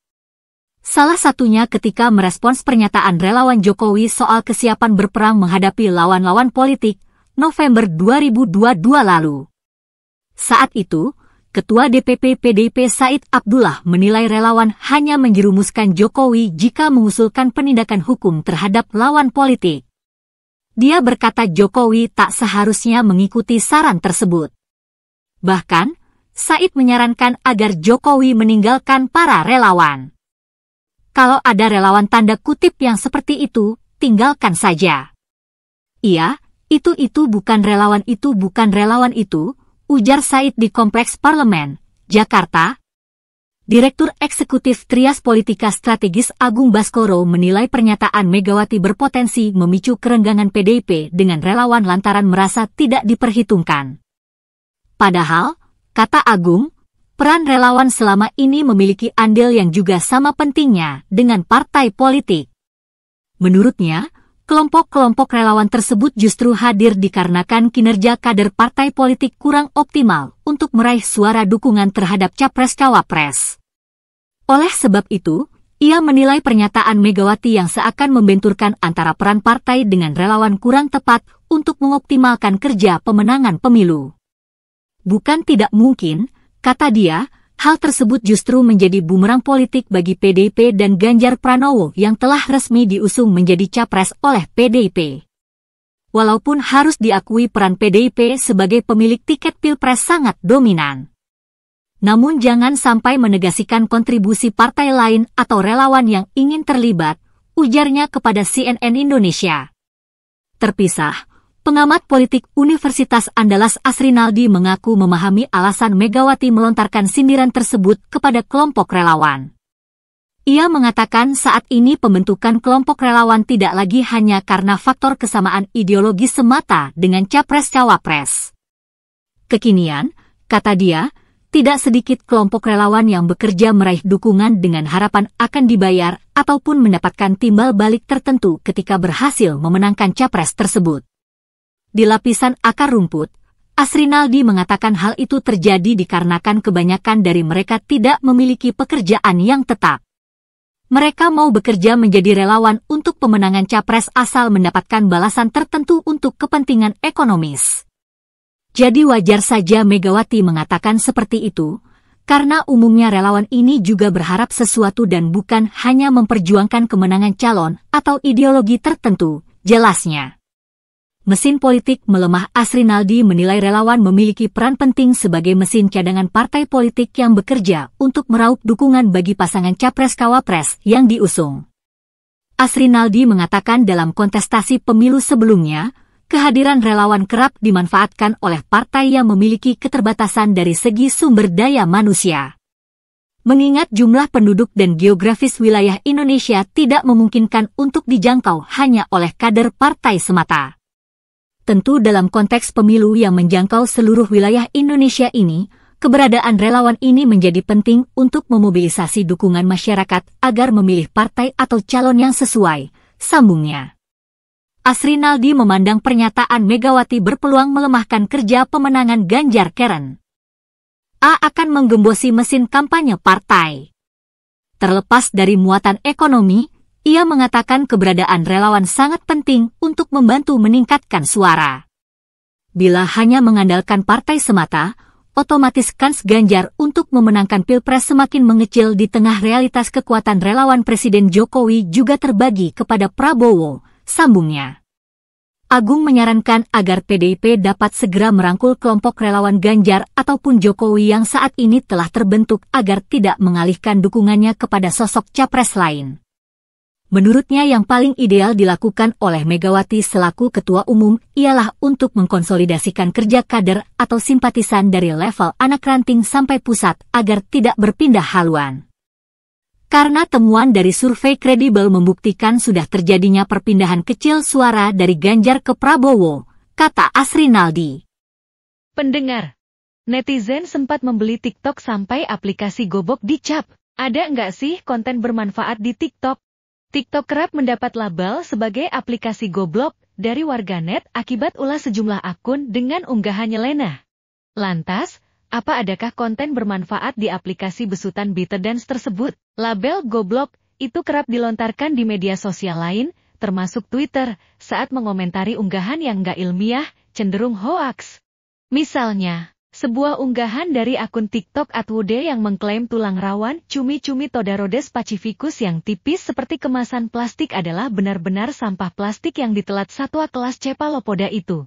Salah satunya ketika merespons pernyataan relawan Jokowi soal kesiapan berperang menghadapi lawan-lawan politik November 2022 lalu. Saat itu, Ketua DPP PDIP Said Abdullah menilai relawan hanya menjerumuskan Jokowi jika mengusulkan penindakan hukum terhadap lawan politik. Dia berkata Jokowi tak seharusnya mengikuti saran tersebut. Bahkan, Said menyarankan agar Jokowi meninggalkan para relawan. Kalau ada relawan tanda kutip yang seperti itu, tinggalkan saja. Iya, itu bukan relawan itu, ujar Said di Kompleks Parlemen, Jakarta. Direktur Eksekutif Trias Politika Strategis Agung Baskoro menilai pernyataan Megawati berpotensi memicu kerenggangan PDIP dengan relawan lantaran merasa tidak diperhitungkan. Padahal, kata Agung, peran relawan selama ini memiliki andil yang juga sama pentingnya dengan partai politik. Menurutnya, kelompok-kelompok relawan tersebut justru hadir dikarenakan kinerja kader partai politik kurang optimal untuk meraih suara dukungan terhadap Capres-Cawapres. Oleh sebab itu, ia menilai pernyataan Megawati yang seakan membenturkan antara peran partai dengan relawan kurang tepat untuk mengoptimalkan kerja pemenangan pemilu. Bukan tidak mungkin, kata dia, hal tersebut justru menjadi bumerang politik bagi PDIP dan Ganjar Pranowo yang telah resmi diusung menjadi capres oleh PDIP. Walaupun harus diakui peran PDIP sebagai pemilik tiket Pilpres sangat dominan. Namun jangan sampai menegasikan kontribusi partai lain atau relawan yang ingin terlibat, ujarnya kepada CNN Indonesia. Terpisah, pengamat politik Universitas Andalas Asrinaldi mengaku memahami alasan Megawati melontarkan sindiran tersebut kepada kelompok relawan. Ia mengatakan saat ini pembentukan kelompok relawan tidak lagi hanya karena faktor kesamaan ideologi semata dengan Capres-Cawapres. Kekinian, kata dia, tidak sedikit kelompok relawan yang bekerja meraih dukungan dengan harapan akan dibayar ataupun mendapatkan timbal balik tertentu ketika berhasil memenangkan capres tersebut. Di lapisan akar rumput, Asrinaldi mengatakan hal itu terjadi dikarenakan kebanyakan dari mereka tidak memiliki pekerjaan yang tetap. Mereka mau bekerja menjadi relawan untuk pemenangan capres asal mendapatkan balasan tertentu untuk kepentingan ekonomis. Jadi wajar saja Megawati mengatakan seperti itu, karena umumnya relawan ini juga berharap sesuatu dan bukan hanya memperjuangkan kemenangan calon atau ideologi tertentu, jelasnya. Mesin politik melemah. Asrinaldi menilai relawan memiliki peran penting sebagai mesin cadangan partai politik yang bekerja untuk meraup dukungan bagi pasangan Capres-Cawapres yang diusung. Asrinaldi mengatakan dalam kontestasi pemilu sebelumnya, kehadiran relawan kerap dimanfaatkan oleh partai yang memiliki keterbatasan dari segi sumber daya manusia. Mengingat jumlah penduduk dan geografis wilayah Indonesia tidak memungkinkan untuk dijangkau hanya oleh kader partai semata. Tentu dalam konteks pemilu yang menjangkau seluruh wilayah Indonesia ini, keberadaan relawan ini menjadi penting untuk memobilisasi dukungan masyarakat agar memilih partai atau calon yang sesuai, sambungnya. Asrinaldi memandang pernyataan Megawati berpeluang melemahkan kerja pemenangan Ganjar Keren. Akan menggembosi mesin kampanye partai. Terlepas dari muatan ekonomi, ia mengatakan keberadaan relawan sangat penting untuk membantu meningkatkan suara. Bila hanya mengandalkan partai semata, otomatis kans Ganjar untuk memenangkan Pilpres semakin mengecil di tengah realitas kekuatan relawan Presiden Jokowi juga terbagi kepada Prabowo, sambungnya. Agung menyarankan agar PDIP dapat segera merangkul kelompok relawan Ganjar ataupun Jokowi yang saat ini telah terbentuk agar tidak mengalihkan dukungannya kepada sosok capres lain. Menurutnya yang paling ideal dilakukan oleh Megawati selaku Ketua Umum ialah untuk mengkonsolidasikan kerja kader atau simpatisan dari level anak ranting sampai pusat agar tidak berpindah haluan. Karena temuan dari survei kredibel membuktikan sudah terjadinya perpindahan kecil suara dari Ganjar ke Prabowo, kata Asrinaldi. Pendengar, netizen sempat membeli TikTok sampai aplikasi Gobok dicap. Ada nggak sih konten bermanfaat di TikTok? TikTok kerap mendapat label sebagai aplikasi goblok dari warganet akibat ulah sejumlah akun dengan unggahan nyeleneh. Lantas, Apa adakah konten bermanfaat di aplikasi besutan ByteDance tersebut? Label goblok itu kerap dilontarkan di media sosial lain, termasuk Twitter, saat mengomentari unggahan yang nggak ilmiah, cenderung hoaks. Misalnya, sebuah unggahan dari akun TikTok @wude yang mengklaim tulang rawan cumi-cumi Todarodes pacificus yang tipis seperti kemasan plastik adalah benar-benar sampah plastik yang ditelat satwa kelas Cephalopoda itu.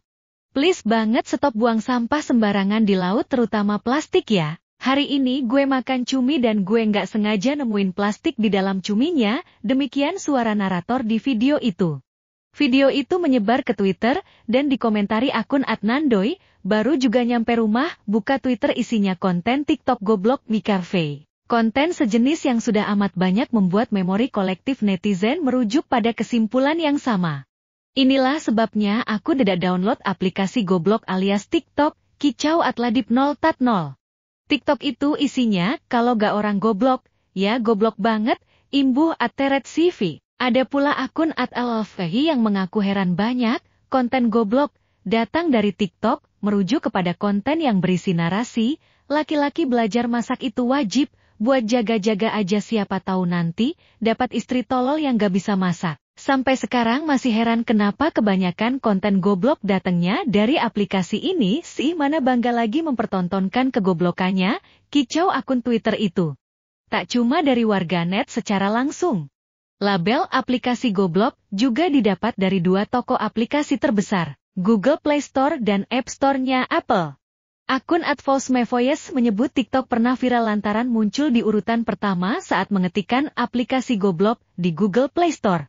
Please banget stop buang sampah sembarangan di laut terutama plastik ya. Hari ini gue makan cumi dan gue nggak sengaja nemuin plastik di dalam cuminya, demikian suara narator di video itu. Video itu menyebar ke Twitter dan dikomentari akun @nandoy, baru juga nyampe rumah, buka Twitter isinya konten TikTok goblok McAfee. Konten sejenis yang sudah amat banyak membuat memori kolektif netizen merujuk pada kesimpulan yang sama. Inilah sebabnya aku tidak download aplikasi goblok alias TikTok, kicau @ladip 0.0. TikTok itu isinya, kalau gak orang goblok, ya goblok banget, imbuh @teret CV. Ada pula akun @alfehi yang mengaku heran banyak, konten goblok, datang dari TikTok, merujuk kepada konten yang berisi narasi, laki-laki belajar masak itu wajib, buat jaga-jaga aja siapa tahu nanti, dapat istri tolol yang gak bisa masak. Sampai sekarang masih heran kenapa kebanyakan konten goblok datangnya dari aplikasi ini sih, mana bangga lagi mempertontonkan kegoblokannya, kicau akun Twitter itu. Tak cuma dari warganet secara langsung. Label aplikasi goblok juga didapat dari dua toko aplikasi terbesar, Google Play Store dan App Store-nya Apple. Akun @fausmevoyes menyebut TikTok pernah viral lantaran muncul di urutan pertama saat mengetikkan aplikasi goblok di Google Play Store.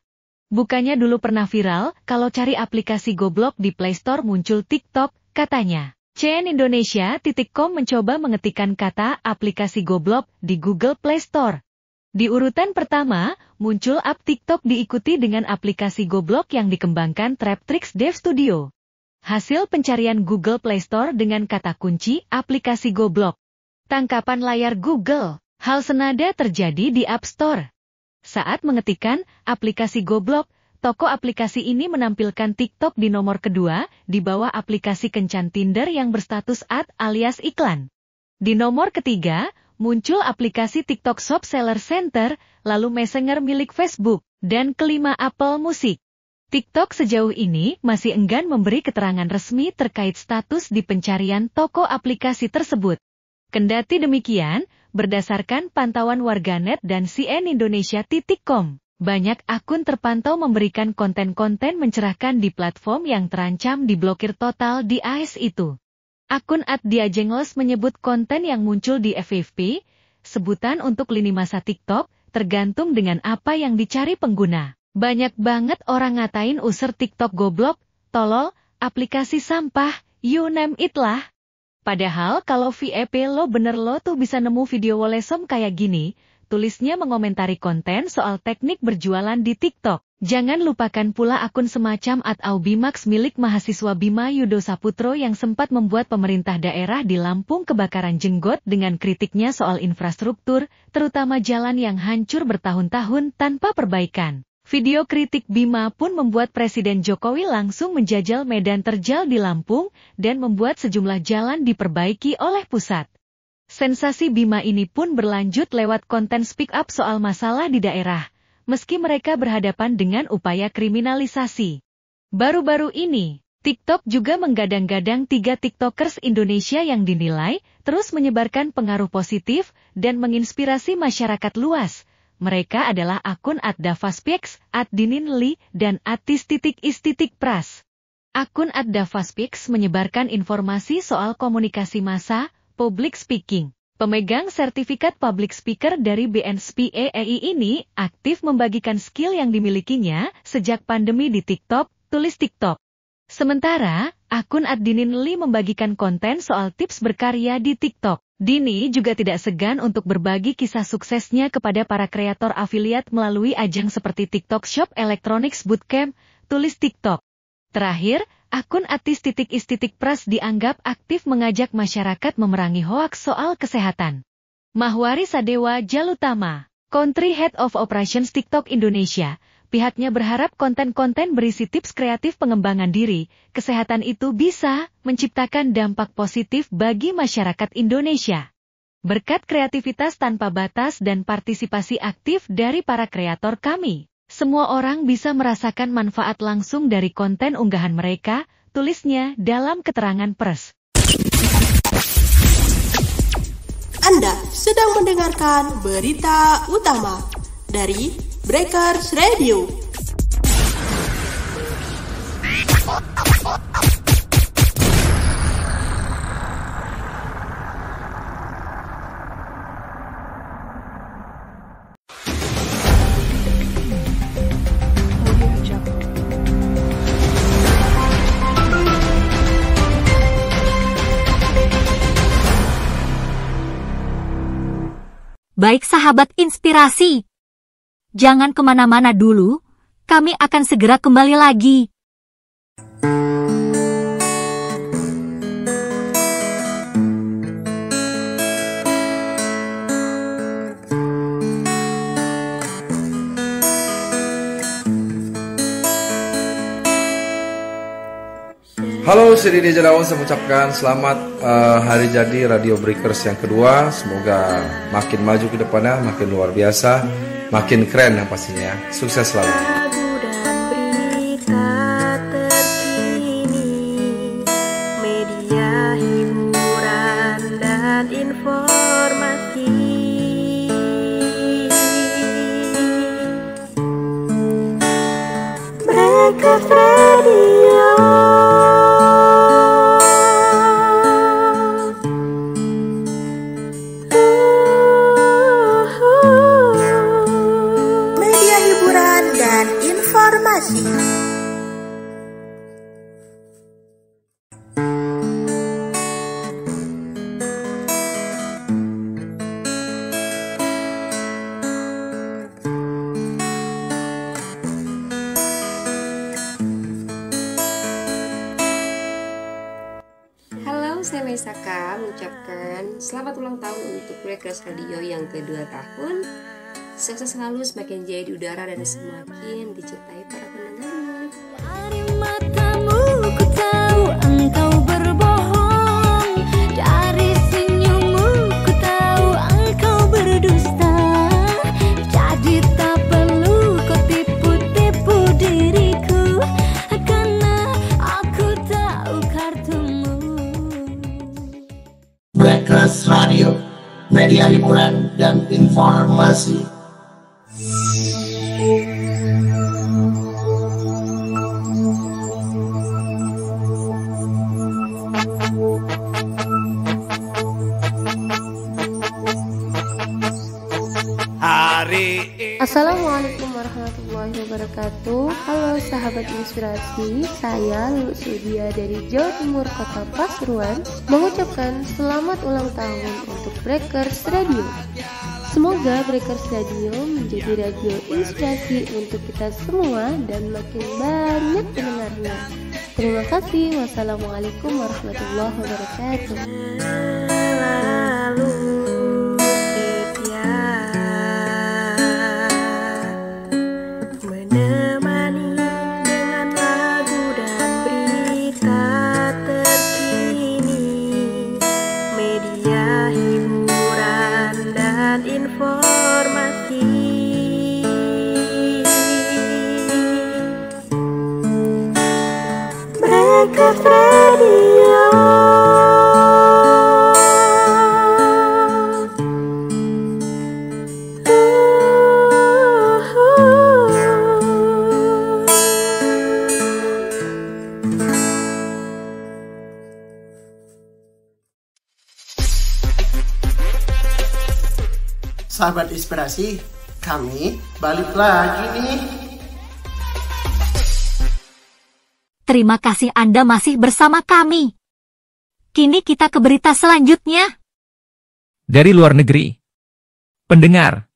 Bukannya dulu pernah viral, kalau cari aplikasi goblok di Play Store muncul TikTok, katanya. cnindonesia.com mencoba mengetikkan kata aplikasi goblok di Google Play Store. Di urutan pertama, muncul app TikTok diikuti dengan aplikasi goblok yang dikembangkan Traptrix Dev Studio. Hasil pencarian Google Play Store dengan kata kunci aplikasi goblok. Tangkapan layar Google, hal senada terjadi di App Store. Saat mengetikkan aplikasi goblok, toko aplikasi ini menampilkan TikTok di nomor kedua, di bawah aplikasi kencan Tinder yang berstatus ad alias iklan. Di nomor ketiga, muncul aplikasi TikTok Shop Seller Center, lalu Messenger milik Facebook, dan kelima Apple Music. TikTok sejauh ini masih enggan memberi keterangan resmi terkait status di pencarian toko aplikasi tersebut. Kendati demikian, berdasarkan pantauan warganet dan cnindonesia.com, banyak akun terpantau memberikan konten-konten mencerahkan di platform yang terancam diblokir total di AS itu. Akun @diajengles menyebut konten yang muncul di FYP, sebutan untuk lini masa TikTok, tergantung dengan apa yang dicari pengguna. Banyak banget orang ngatain user TikTok goblok, tolol, aplikasi sampah, you name it lah. Padahal kalau VIP lo bener lo tuh bisa nemu video wolesom kayak gini, tulisnya mengomentari konten soal teknik berjualan di TikTok. Jangan lupakan pula akun semacam @aubimax milik mahasiswa Bima Yudo Saputro yang sempat membuat pemerintah daerah di Lampung kebakaran jenggot dengan kritiknya soal infrastruktur, terutama jalan yang hancur bertahun-tahun tanpa perbaikan. Video kritik Bima pun membuat Presiden Jokowi langsung menjajal medan terjal di Lampung dan membuat sejumlah jalan diperbaiki oleh pusat. Sensasi Bima ini pun berlanjut lewat konten speak up soal masalah di daerah, meski mereka berhadapan dengan upaya kriminalisasi. Baru-baru ini, TikTok juga menggadang-gadang 3 TikTokers Indonesia yang dinilai terus menyebarkan pengaruh positif dan menginspirasi masyarakat luas. Mereka adalah akun @davaspix, @dininli, dan @tis_is_pras. Akun @davaspix menyebarkan informasi soal komunikasi massa, public speaking. Pemegang sertifikat public speaker dari BNSPEI ini aktif membagikan skill yang dimilikinya sejak pandemi di TikTok, tulis TikTok. Sementara, akun @dininli membagikan konten soal tips berkarya di TikTok. Dini juga tidak segan untuk berbagi kisah suksesnya kepada para kreator afiliat melalui ajang seperti TikTok Shop Electronics Bootcamp, tulis TikTok. Terakhir, akun @tis_is_pras dianggap aktif mengajak masyarakat memerangi hoaks soal kesehatan. Mahwari Sadewa Jalutama, Country Head of Operations TikTok Indonesia, Pihaknya berharap konten-konten berisi tips kreatif pengembangan diri, kesehatan itu bisa menciptakan dampak positif bagi masyarakat Indonesia. Berkat kreativitas tanpa batas dan partisipasi aktif dari para kreator kami, semua orang bisa merasakan manfaat langsung dari konten unggahan mereka, tulisnya dalam keterangan pers. Anda sedang mendengarkan berita utama dari Breakers Radio. Baik sahabat inspirasi, jangan kemana-mana dulu, kami akan segera kembali lagi. Halo, saya Didi Jadawan, saya mengucapkan selamat hari jadi Radio Breakers yang kedua. Semoga makin maju ke depannya, makin luar biasa, makin keren yang pastinya. Sukses selalu. Lagu dan berita terkini, media hiburan dan informasi. Breakers Radio. Saya Maisaka mengucapkan selamat ulang tahun untuk Breakers Radio yang kedua tahun. Sukses selalu, semakin jaya di udara dan semakin dicintai para pendengarnya. Dari matamu ku tahu engkau berbohong, dari senyummu ku tahu engkau berdusta. Jadi tak perlu kau tipu-tipu diriku, karena aku tahu kartumu. Breakers Radio, media hiburan dan informasi. Assalamualaikum warahmatullahi wabarakatuh. Halo sahabat inspirasi, saya Lulu Sudia dari Jawa Timur Kota Pasuruan mengucapkan selamat ulang tahun untuk Breakers Radio. Semoga Breakers Radio menjadi radio inspirasi untuk kita semua dan makin banyak pendengarnya. Terima kasih. Wassalamualaikum warahmatullahi wabarakatuh. Sahabat inspirasi, kami balik lagi nih. Terima kasih Anda masih bersama kami. Kini kita ke berita selanjutnya. Dari luar negeri. Pendengar.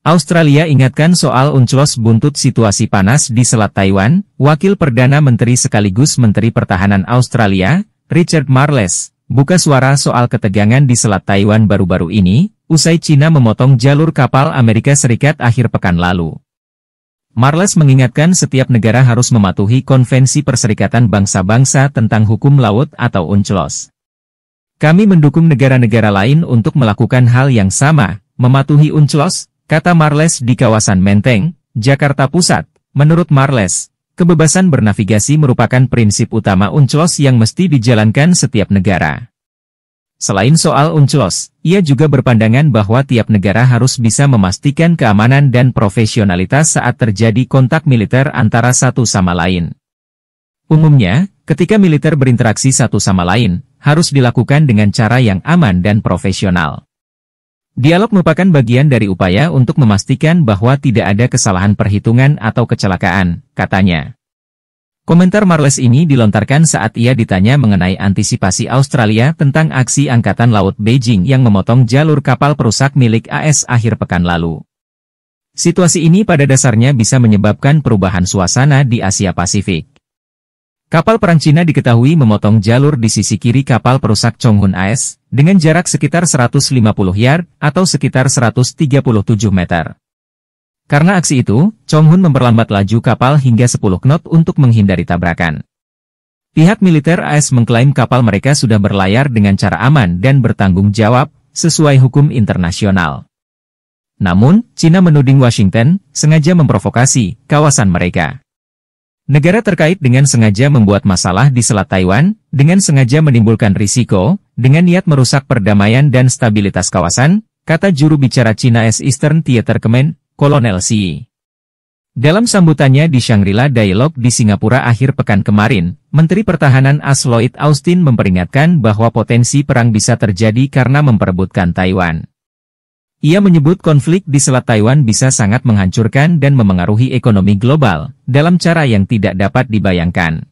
Australia ingatkan soal unclos buntut situasi panas di Selat Taiwan. Wakil Perdana Menteri sekaligus Menteri Pertahanan Australia, Richard Marles, buka suara soal ketegangan di Selat Taiwan baru-baru ini, usai Cina memotong jalur kapal Amerika Serikat akhir pekan lalu. Marles mengingatkan setiap negara harus mematuhi Konvensi Perserikatan Bangsa-Bangsa tentang Hukum Laut atau UNCLOS. Kami mendukung negara-negara lain untuk melakukan hal yang sama, mematuhi UNCLOS, kata Marles di kawasan Menteng, Jakarta Pusat. Menurut Marles, kebebasan bernavigasi merupakan prinsip utama UNCLOS yang mesti dijalankan setiap negara. Selain soal UNCLOS, ia juga berpandangan bahwa tiap negara harus bisa memastikan keamanan dan profesionalitas saat terjadi kontak militer antara satu sama lain. Umumnya, ketika militer berinteraksi satu sama lain, harus dilakukan dengan cara yang aman dan profesional. Dialog merupakan bagian dari upaya untuk memastikan bahwa tidak ada kesalahan perhitungan atau kecelakaan, katanya. Komentar Marles ini dilontarkan saat ia ditanya mengenai antisipasi Australia tentang aksi Angkatan Laut Beijing yang memotong jalur kapal perusak milik AS akhir pekan lalu. Situasi ini pada dasarnya bisa menyebabkan perubahan suasana di Asia Pasifik. Kapal perang Cina diketahui memotong jalur di sisi kiri kapal perusak Chonghun AS, dengan jarak sekitar 150 yard atau sekitar 137 meter. Karena aksi itu, Chonghun memperlambat laju kapal hingga 10 knot untuk menghindari tabrakan. Pihak militer AS mengklaim kapal mereka sudah berlayar dengan cara aman dan bertanggung jawab, sesuai hukum internasional. Namun, Cina menuding Washington sengaja memprovokasi kawasan mereka. Negara terkait dengan sengaja membuat masalah di Selat Taiwan, dengan sengaja menimbulkan risiko, dengan niat merusak perdamaian dan stabilitas kawasan, kata juru bicara China Eastern Theater Command, Kolonel Xi. Dalam sambutannya di Shangri-La Dialogue di Singapura akhir pekan kemarin, Menteri Pertahanan AS Lloyd Austin memperingatkan bahwa potensi perang bisa terjadi karena memperebutkan Taiwan. Ia menyebut konflik di Selat Taiwan bisa sangat menghancurkan dan memengaruhi ekonomi global, dalam cara yang tidak dapat dibayangkan.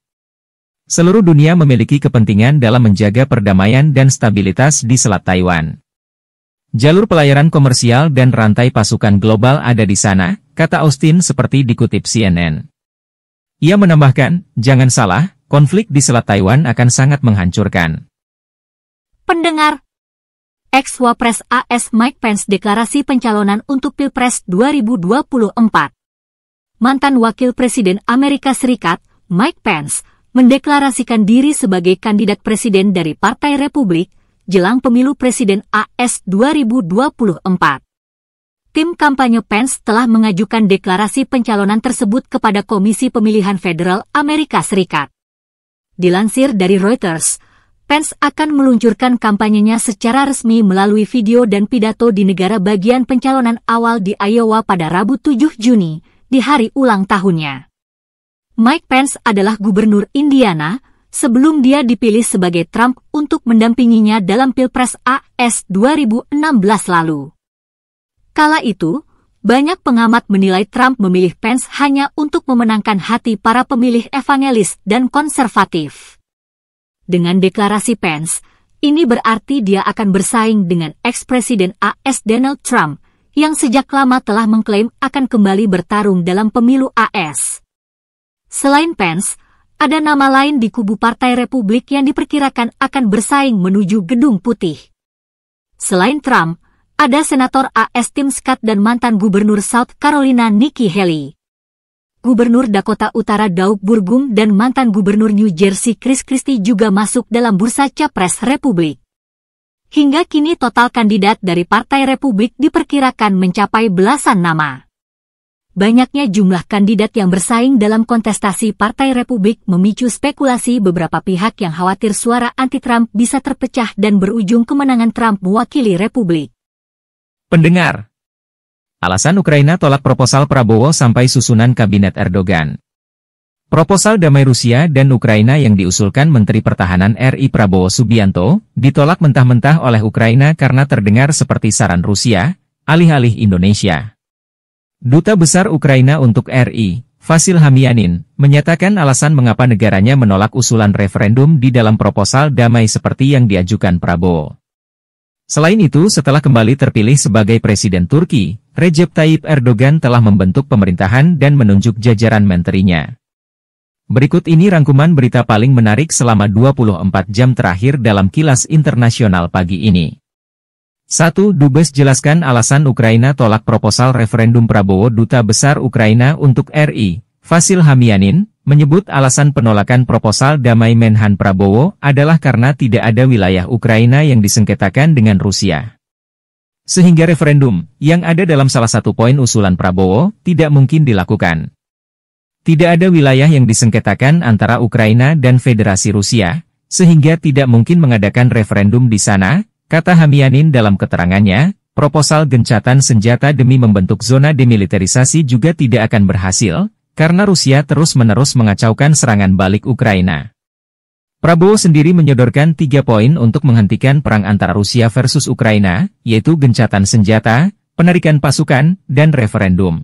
Seluruh dunia memiliki kepentingan dalam menjaga perdamaian dan stabilitas di Selat Taiwan. Jalur pelayaran komersial dan rantai pasukan global ada di sana, kata Austin seperti dikutip CNN. Ia menambahkan, jangan salah, konflik di Selat Taiwan akan sangat menghancurkan. Pendengar, ex-Wapres AS Mike Pence deklarasi pencalonan untuk Pilpres 2024. Mantan Wakil Presiden Amerika Serikat, Mike Pence, mendeklarasikan diri sebagai kandidat presiden dari Partai Republik, jelang pemilu Presiden AS 2024. Tim kampanye Pence telah mengajukan deklarasi pencalonan tersebut kepada Komisi Pemilihan Federal Amerika Serikat. Dilansir dari Reuters, Pence akan meluncurkan kampanyenya secara resmi melalui video dan pidato di negara bagian pencalonan awal di Iowa pada Rabu 7 Juni, di hari ulang tahunnya. Mike Pence adalah gubernur Indiana, sebelum dia dipilih sebagai Trump untuk mendampinginya dalam Pilpres AS 2016 lalu. Kala itu, banyak pengamat menilai Trump memilih Pence hanya untuk memenangkan hati para pemilih evangelis dan konservatif. Dengan deklarasi Pence, ini berarti dia akan bersaing dengan ex-presiden AS Donald Trump, yang sejak lama telah mengklaim akan kembali bertarung dalam pemilu AS. Selain Pence, ada nama lain di kubu Partai Republik yang diperkirakan akan bersaing menuju Gedung Putih. Selain Trump, ada Senator AS Tim Scott dan mantan Gubernur South Carolina Nikki Haley. Gubernur Dakota Utara Doug Burgum dan mantan Gubernur New Jersey Chris Christie juga masuk dalam bursa Capres Republik. Hingga kini total kandidat dari Partai Republik diperkirakan mencapai belasan nama. Banyaknya jumlah kandidat yang bersaing dalam kontestasi Partai Republik memicu spekulasi beberapa pihak yang khawatir suara anti-Trump bisa terpecah dan berujung kemenangan Trump mewakili Republik. Pendengar, alasan Ukraina tolak proposal Prabowo sampai susunan kabinet Erdogan. Proposal damai Rusia dan Ukraina yang diusulkan Menteri Pertahanan RI Prabowo Subianto ditolak mentah-mentah oleh Ukraina karena terdengar seperti saran Rusia, alih-alih Indonesia. Duta Besar Ukraina untuk RI, Vasil Hamianin, menyatakan alasan mengapa negaranya menolak usulan referendum di dalam proposal damai seperti yang diajukan Prabowo. Selain itu, setelah kembali terpilih sebagai Presiden Turki, Recep Tayyip Erdogan telah membentuk pemerintahan dan menunjuk jajaran menterinya. Berikut ini rangkuman berita paling menarik selama 24 jam terakhir dalam Kilas Internasional pagi ini. 1. Dubes jelaskan alasan Ukraina tolak proposal referendum. Prabowo. Duta Besar Ukraina untuk RI, Vasil Hamianin, menyebut alasan penolakan proposal damai Menhan Prabowo adalah karena tidak ada wilayah Ukraina yang disengketakan dengan Rusia. Sehingga referendum, yang ada dalam salah satu poin usulan Prabowo, tidak mungkin dilakukan. Tidak ada wilayah yang disengketakan antara Ukraina dan Federasi Rusia, sehingga tidak mungkin mengadakan referendum di sana, kata Hamianin dalam keterangannya. Proposal gencatan senjata demi membentuk zona demilitarisasi juga tidak akan berhasil, karena Rusia terus-menerus mengacaukan serangan balik Ukraina. Prabowo sendiri menyodorkan 3 poin untuk menghentikan perang antara Rusia versus Ukraina, yaitu gencatan senjata, penarikan pasukan, dan referendum.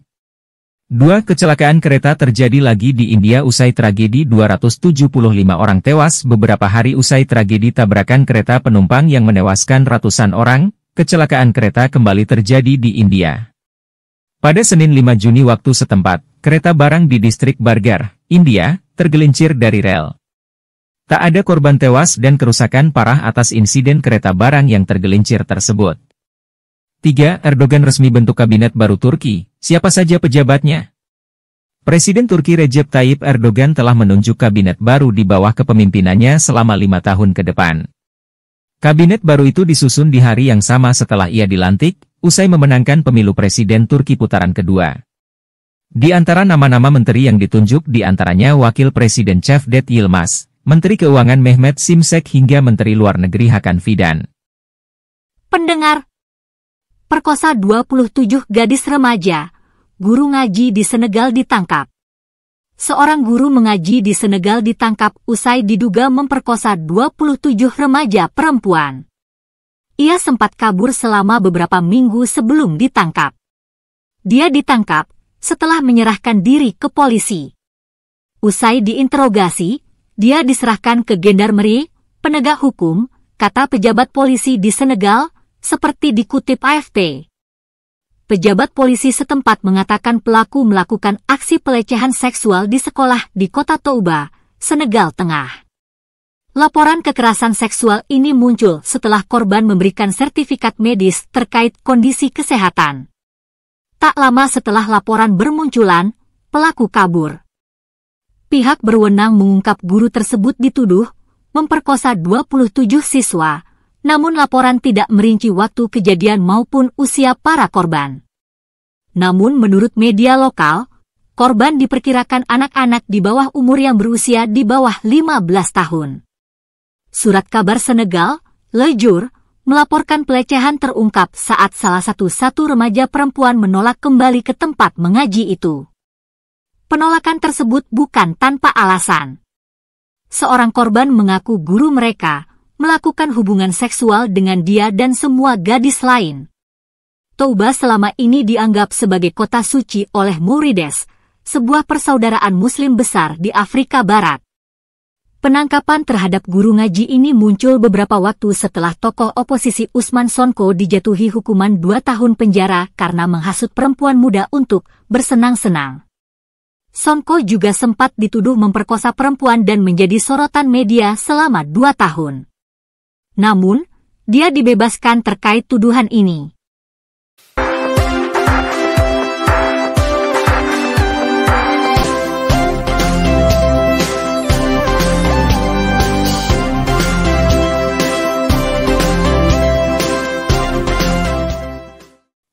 2. Kecelakaan kereta terjadi lagi di India usai tragedi. 275 orang tewas beberapa hari usai tragedi tabrakan kereta penumpang yang menewaskan ratusan orang. Kecelakaan kereta kembali terjadi di India. Pada Senin 5 Juni waktu setempat, kereta barang di distrik Bargar, India, tergelincir dari rel. Tak ada korban tewas dan kerusakan parah atas insiden kereta barang yang tergelincir tersebut. 3. Erdogan resmi bentuk kabinet baru Turki. Siapa saja pejabatnya? Presiden Turki Recep Tayyip Erdogan telah menunjuk kabinet baru di bawah kepemimpinannya selama 5 tahun ke depan. Kabinet baru itu disusun di hari yang sama setelah ia dilantik, usai memenangkan pemilu presiden Turki putaran kedua. Di antara nama-nama menteri yang ditunjuk diantaranya Wakil Presiden Cevdet Yilmaz, Menteri Keuangan Mehmet Simsek hingga Menteri Luar Negeri Hakan Fidan. Pendengar, perkosa 27 gadis remaja, guru ngaji di Senegal ditangkap. Seorang guru mengaji di Senegal ditangkap usai diduga memperkosa 27 remaja perempuan. Ia sempat kabur selama beberapa minggu sebelum ditangkap. Dia ditangkap setelah menyerahkan diri ke polisi. Usai diinterogasi, dia diserahkan ke gendarmeri, penegak hukum, kata pejabat polisi di Senegal, seperti dikutip AFP. Pejabat polisi setempat mengatakan pelaku melakukan aksi pelecehan seksual di sekolah di kota Touba, Senegal Tengah. Laporan kekerasan seksual ini muncul setelah korban memberikan sertifikat medis terkait kondisi kesehatan. Tak lama setelah laporan bermunculan, pelaku kabur. Pihak berwenang mengungkap guru tersebut dituduh memperkosa 27 siswa, namun laporan tidak merinci waktu kejadian maupun usia para korban. Namun menurut media lokal, korban diperkirakan anak-anak di bawah umur yang berusia di bawah 15 tahun. Surat kabar Senegal, Le Jour, melaporkan pelecehan terungkap saat salah satu remaja perempuan menolak kembali ke tempat mengaji itu. Penolakan tersebut bukan tanpa alasan. Seorang korban mengaku guru mereka melakukan hubungan seksual dengan dia dan semua gadis lain. Touba selama ini dianggap sebagai kota suci oleh Mourides, sebuah persaudaraan muslim besar di Afrika Barat. Penangkapan terhadap guru ngaji ini muncul beberapa waktu setelah tokoh oposisi Usman Sonko dijatuhi hukuman 2 tahun penjara karena menghasut perempuan muda untuk bersenang-senang. Sonko juga sempat dituduh memperkosa perempuan dan menjadi sorotan media selama 2 tahun. Namun, dia dibebaskan terkait tuduhan ini.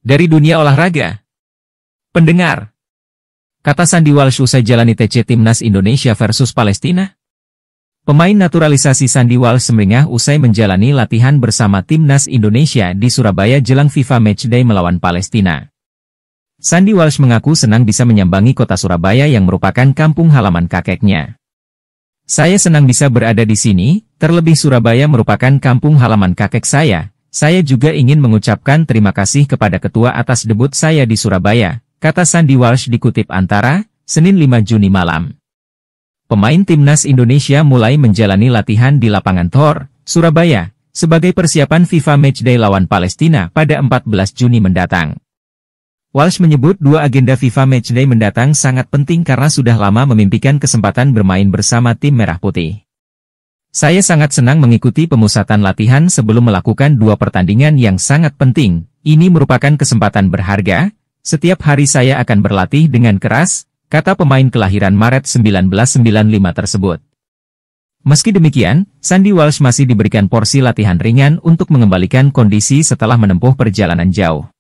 Dari dunia olahraga. Pendengar, kata Sandy Walsh usai jalani TC Timnas Indonesia versus Palestina. Pemain naturalisasi Sandy Walsh semeringah usai menjalani latihan bersama Timnas Indonesia di Surabaya jelang FIFA Matchday melawan Palestina. Sandy Walsh mengaku senang bisa menyambangi kota Surabaya yang merupakan kampung halaman kakeknya. Saya senang bisa berada di sini, terlebih Surabaya merupakan kampung halaman kakek saya. Saya juga ingin mengucapkan terima kasih kepada ketua atas debut saya di Surabaya, kata Sandy Walsh dikutip Antara, Senin 5 Juni malam. Pemain Timnas Indonesia mulai menjalani latihan di lapangan Thor, Surabaya, sebagai persiapan FIFA Matchday lawan Palestina pada 14 Juni mendatang. Walsh menyebut 2 agenda FIFA Matchday mendatang sangat penting karena sudah lama memimpikan kesempatan bermain bersama tim Merah Putih. Saya sangat senang mengikuti pemusatan latihan sebelum melakukan 2 pertandingan yang sangat penting. Ini merupakan kesempatan berharga. Setiap hari saya akan berlatih dengan keras, kata pemain kelahiran Maret 1995 tersebut. Meski demikian, Sandy Walsh masih diberikan porsi latihan ringan untuk mengembalikan kondisi setelah menempuh perjalanan jauh.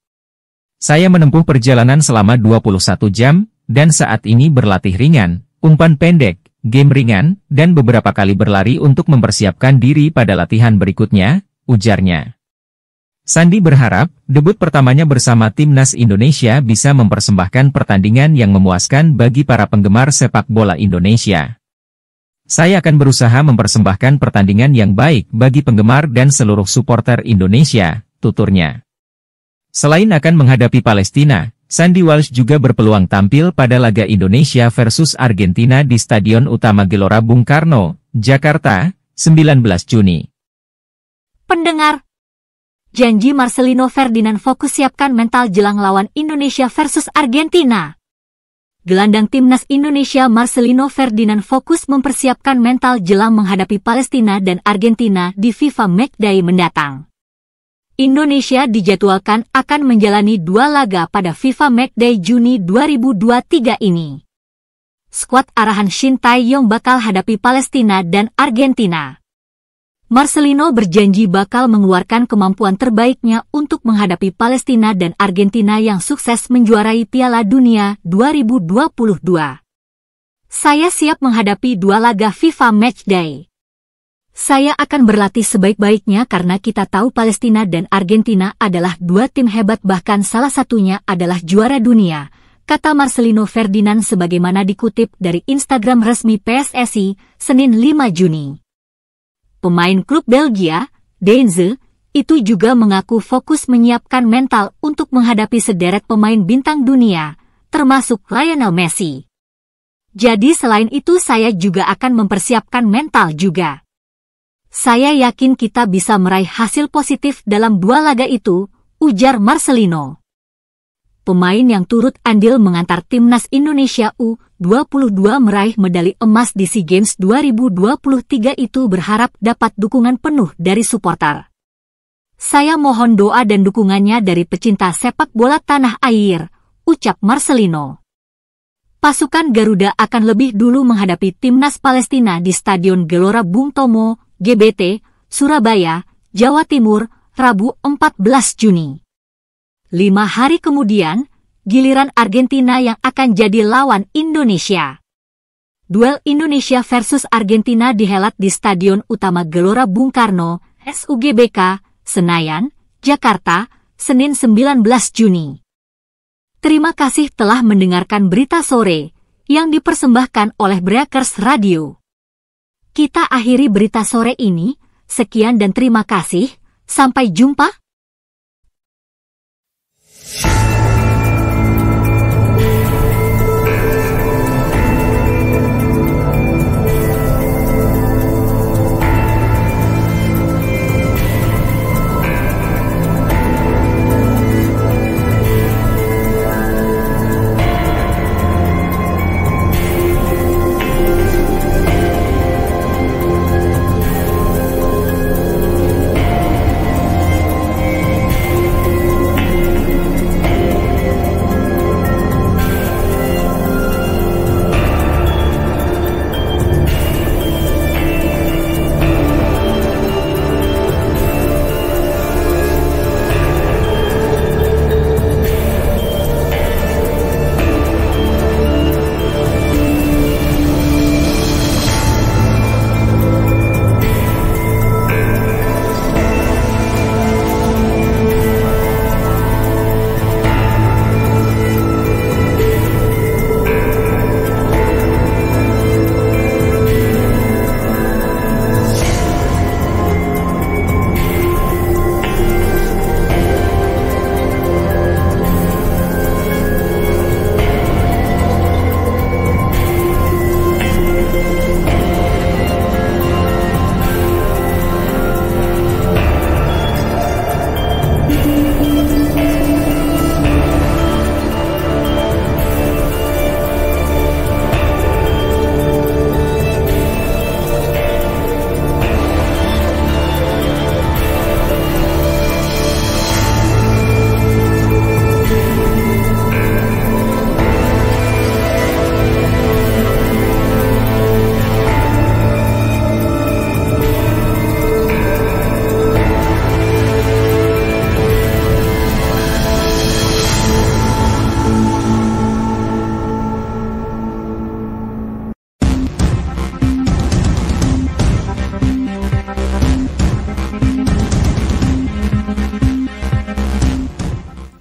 Saya menempuh perjalanan selama 21 jam, dan saat ini berlatih ringan, umpan pendek, game ringan, dan beberapa kali berlari untuk mempersiapkan diri pada latihan berikutnya, ujarnya. Sandy berharap, debut pertamanya bersama Timnas Indonesia bisa mempersembahkan pertandingan yang memuaskan bagi para penggemar sepak bola Indonesia. Saya akan berusaha mempersembahkan pertandingan yang baik bagi penggemar dan seluruh supporter Indonesia, tuturnya. Selain akan menghadapi Palestina, Sandy Walsh juga berpeluang tampil pada laga Indonesia versus Argentina di Stadion Utama Gelora Bung Karno, Jakarta, 19 Juni. Pendengar, janji Marcelino Ferdinand fokus siapkan mental jelang lawan Indonesia versus Argentina. Gelandang timnas Indonesia Marcelino Ferdinand fokus mempersiapkan mental jelang menghadapi Palestina dan Argentina di FIFA Matchday mendatang. Indonesia dijadwalkan akan menjalani 2 laga pada FIFA Matchday Juni 2023 ini. Skuad arahan Shin Tae-yong bakal hadapi Palestina dan Argentina. Marcelino berjanji bakal mengeluarkan kemampuan terbaiknya untuk menghadapi Palestina dan Argentina yang sukses menjuarai Piala Dunia 2022. Saya siap menghadapi 2 laga FIFA Matchday. Saya akan berlatih sebaik-baiknya karena kita tahu Palestina dan Argentina adalah 2 tim hebat, bahkan salah satunya adalah juara dunia, kata Marcelino Ferdinand sebagaimana dikutip dari Instagram resmi PSSI, Senin 5 Juni. Pemain klub Belgia, Denze, itu juga mengaku fokus menyiapkan mental untuk menghadapi sederet pemain bintang dunia, termasuk Lionel Messi. Jadi selain itu saya juga akan mempersiapkan mental juga. Saya yakin kita bisa meraih hasil positif dalam 2 laga itu, ujar Marcelino. Pemain yang turut andil mengantar timnas Indonesia U22 meraih medali emas di SEA Games 2023 itu berharap dapat dukungan penuh dari supporter. Saya mohon doa dan dukungannya dari pecinta sepak bola tanah air, ucap Marcelino. Pasukan Garuda akan lebih dulu menghadapi timnas Palestina di Stadion Gelora Bung Tomo, GBT, Surabaya, Jawa Timur, Rabu 14 Juni. 5 hari kemudian, giliran Argentina yang akan jadi lawan Indonesia. Duel Indonesia versus Argentina dihelat di Stadion Utama Gelora Bung Karno, SUGBK, Senayan, Jakarta, Senin 19 Juni. Terima kasih telah mendengarkan berita sore yang dipersembahkan oleh Breakers Radio. Kita akhiri berita sore ini, sekian dan terima kasih, sampai jumpa.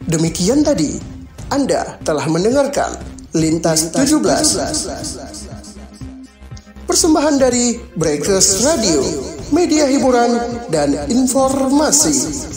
Demikian tadi, Anda telah mendengarkan Lintas 17. Persembahan dari Breakers Radio, media hiburan dan informasi.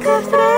Breakers Radio.